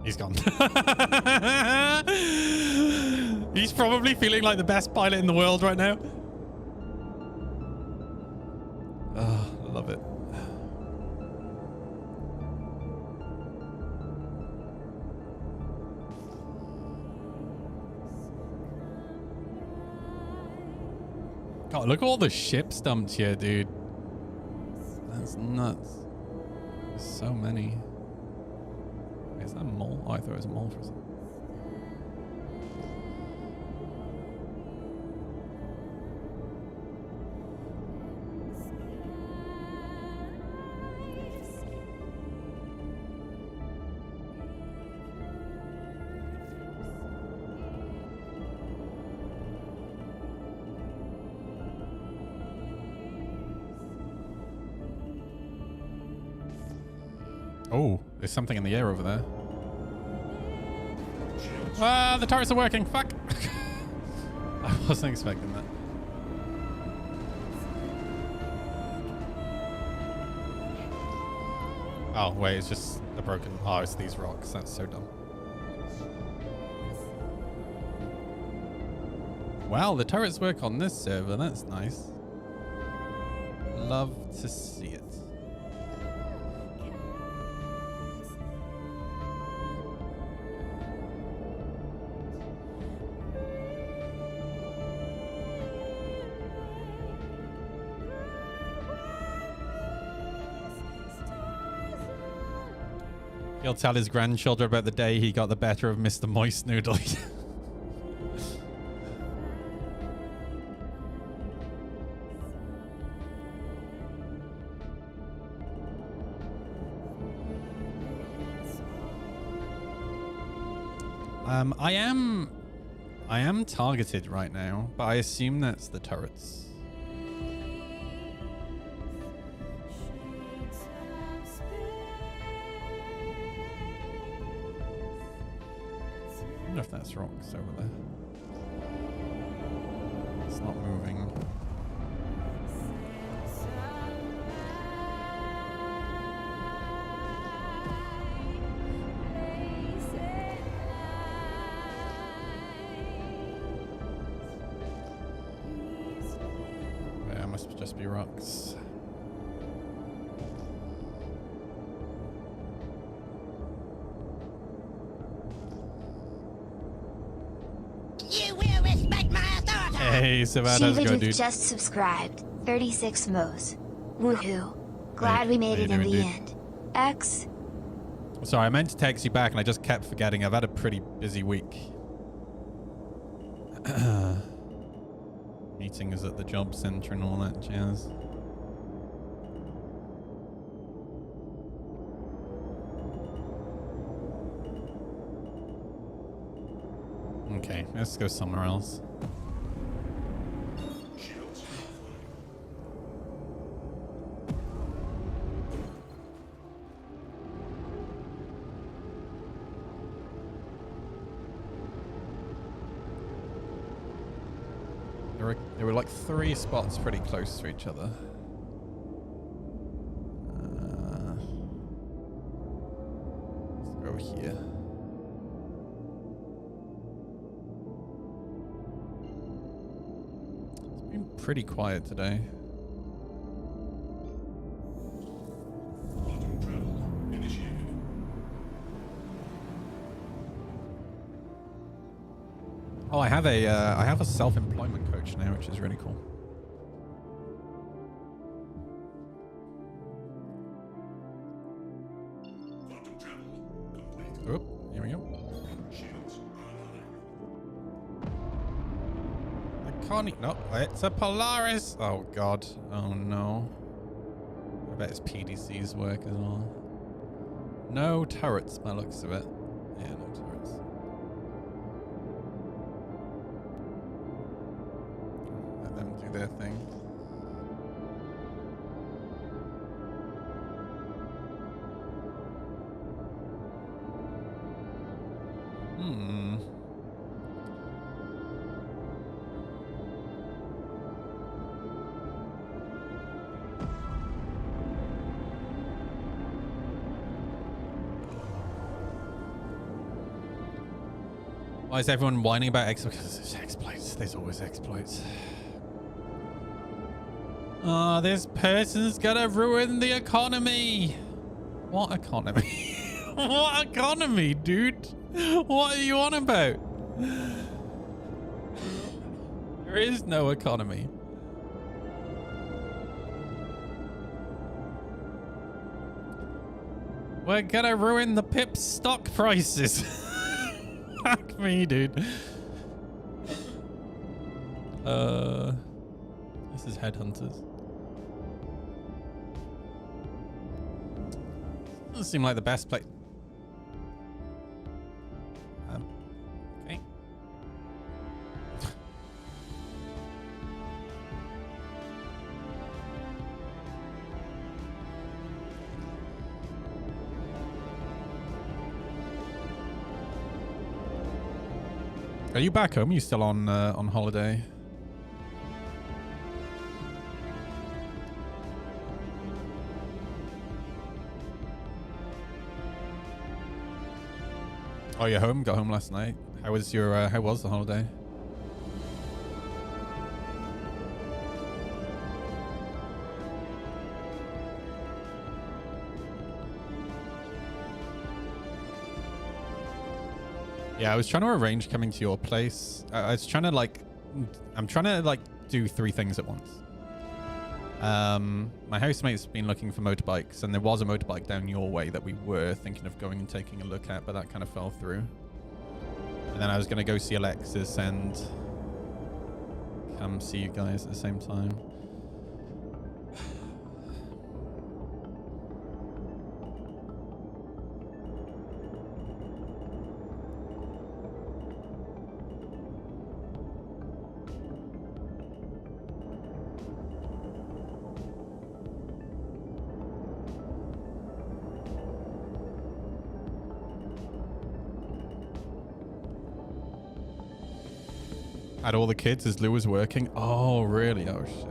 He's gone. He's probably feeling like the best pilot in the world right now. Oh, I love it. God, look at all the ships dumped here, dude. That's nuts. There's so many. Is that a mole? Oh, I thought it was a mole for a second. Oh, there's something in the air over there. Ah, the turrets are working. Fuck. I wasn't expecting that. Oh, wait, it's just a broken... Oh, it's these rocks. That's so dumb. Wow, the turrets work on this server. That's nice. Love to see it. He'll tell his grandchildren about the day he got the better of Mr. Moist Noodle. I am targeted right now, but I assume that's the turrets. I wonder if that's rocks over there. It's not moving. Yeah, it must just be rocks. You will respect my authority. Hey, Savannah, how's it going, dude? Just subscribed. 36 Mo's. Woohoo. Glad we made how it you in doing, the dude? end. X. Sorry, I meant to text you back and I just kept forgetting. I've had a pretty busy week. Meetings at the job center and all that jazz. Okay, let's go somewhere else. There were like 3 spots pretty close to each other. Let's go here. It's been pretty quiet today. Oh, I have a self-employment coach now, which is really cool. Oop, here we go. I can't eat. No, it's a Polaris. Oh God. Oh no. I bet it's PDC's work as well. No turrets by the looks of it. Yeah, no turrets. Let them do their thing. Why is everyone whining about exploits? Because there's exploits. There's always exploits. Oh, this person's gonna ruin the economy. What economy? What economy, dude? What are you on about? There is no economy. We're gonna ruin the Pip's stock prices. Fuck me, dude. This is Headhunters. Doesn't seem like the best place. Okay. Are you back home? Are you still on holiday? Oh, you're home? Got home last night. How was your? How was the holiday? Yeah, I was trying to arrange coming to your place. I was trying to I'm trying to do 3 things at once. My housemate's been looking for motorbikes, and there was a motorbike down your way that we were thinking of going and taking a look at, but that kind of fell through. And then I was going to go see Alexis and come see you guys at the same time. Had all the kids as Lou was working. Oh, really? Oh, shit.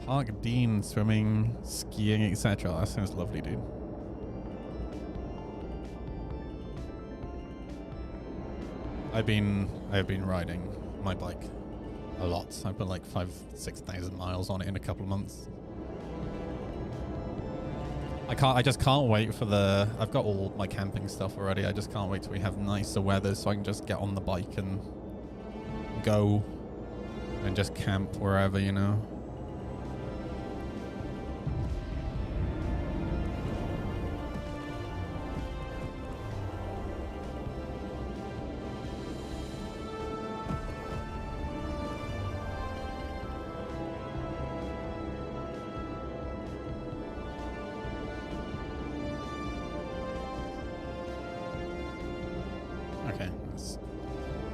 Park Dean, swimming, skiing, etc. That sounds lovely, dude. I've been riding my bike a lot. I put like 5,000-6,000 miles on it in a couple of months. I just can't wait for I've got all my camping stuff already. I just can't wait till we have nicer weather so I can just get on the bike and go and just camp wherever, you know.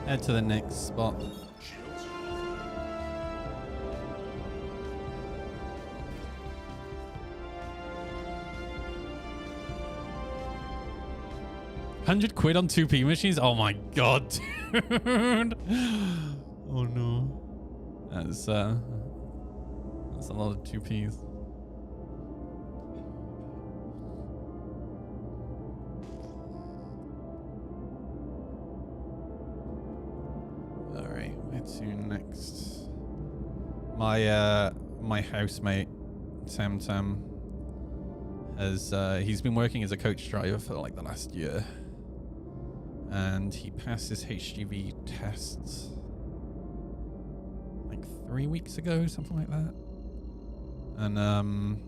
Head to the next spot. £100 on 2p machines? Oh my god, dude. Oh no. That's a lot of 2p's. To next, my housemate Tam has he's been working as a coach driver for like the last year, and he passed his HGV tests like 3 weeks ago, something like that, and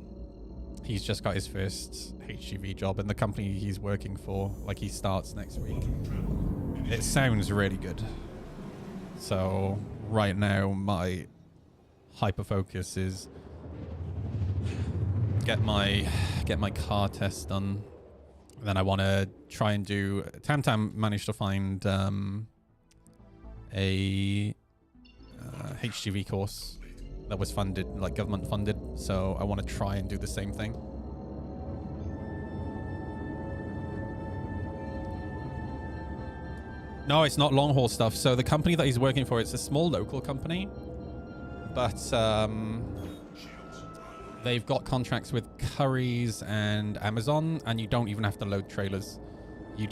he's just got his first HGV job, and the company he's working for, like, he starts next week. It sounds really good. So right now my hyper focus is get my car test done. And then I want to try and do Tam managed to find a HGV course that was funded, like government funded. So I want to try and do the same thing. No, it's not long haul stuff. So the company that he's working for, it's a small local company, but they've got contracts with Currys and Amazon, and you don't even have to load trailers. You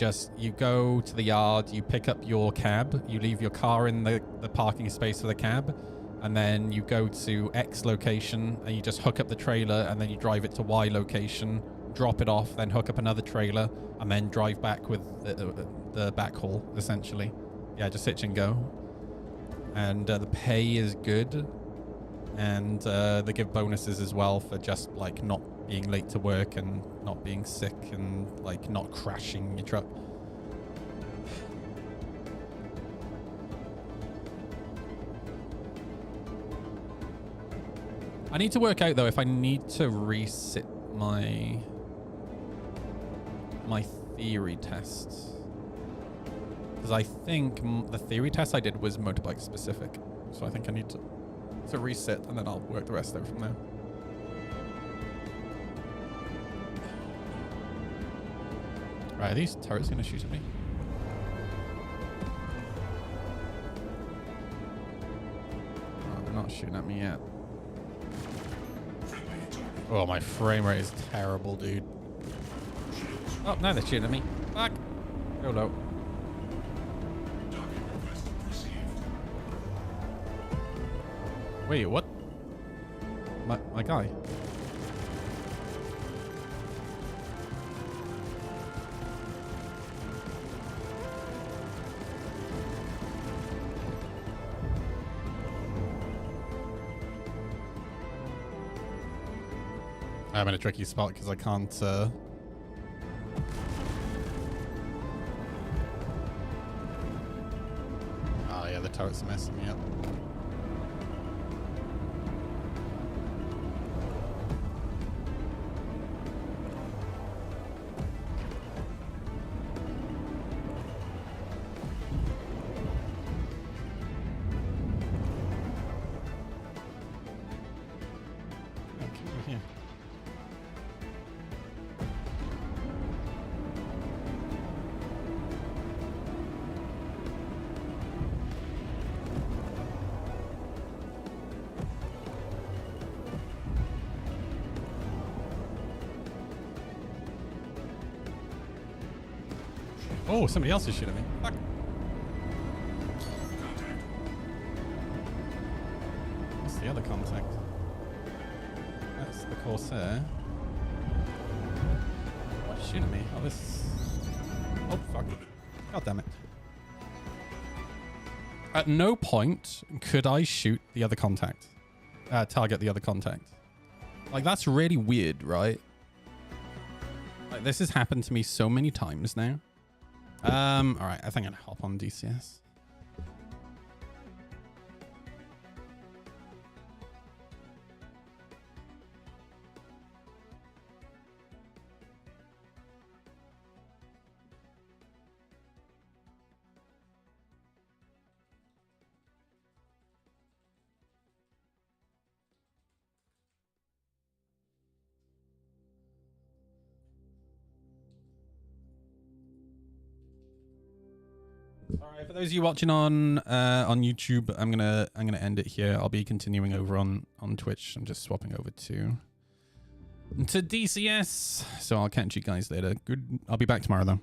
go to the yard, you pick up your cab, you leave your car in the parking space for the cab, and then you go to X location and you just hook up the trailer, and then you drive it to Y location, drop it off, then hook up another trailer, and then drive back with the backhaul, essentially. Yeah, just hitch and go. And the pay is good, and they give bonuses as well for just like not being late to work and not being sick and like not crashing your truck. I need to work out though if I need to resit my theory tests. Because I think the theory test I did was motorbike specific. So I think I need to reset and then I'll work the rest out from there. Right, are these turrets going to shoot at me? Oh, they're not shooting at me yet. Oh, my frame rate is terrible, dude. Oh, now they're shooting at me. Fuck. Go low. Wait, what? My guy. I'm in a tricky spot because I can't. Oh yeah, the turrets are messing me up. Oh, somebody else is shooting at me. Fuck. What's the other contact? That's the Corsair. What's shooting at me? Oh, this... Oh, fuck. God damn it. At no point could I shoot the other contact. Target the other contact. Like, that's really weird, right? Like, this has happened to me so many times now. All right, I think I'm gonna hop on DCS. All right, for those of you watching on YouTube, I'm gonna end it here. I'll be continuing over on Twitch. I'm just swapping over to DCS, so I'll catch you guys later. Good. I'll be back tomorrow though.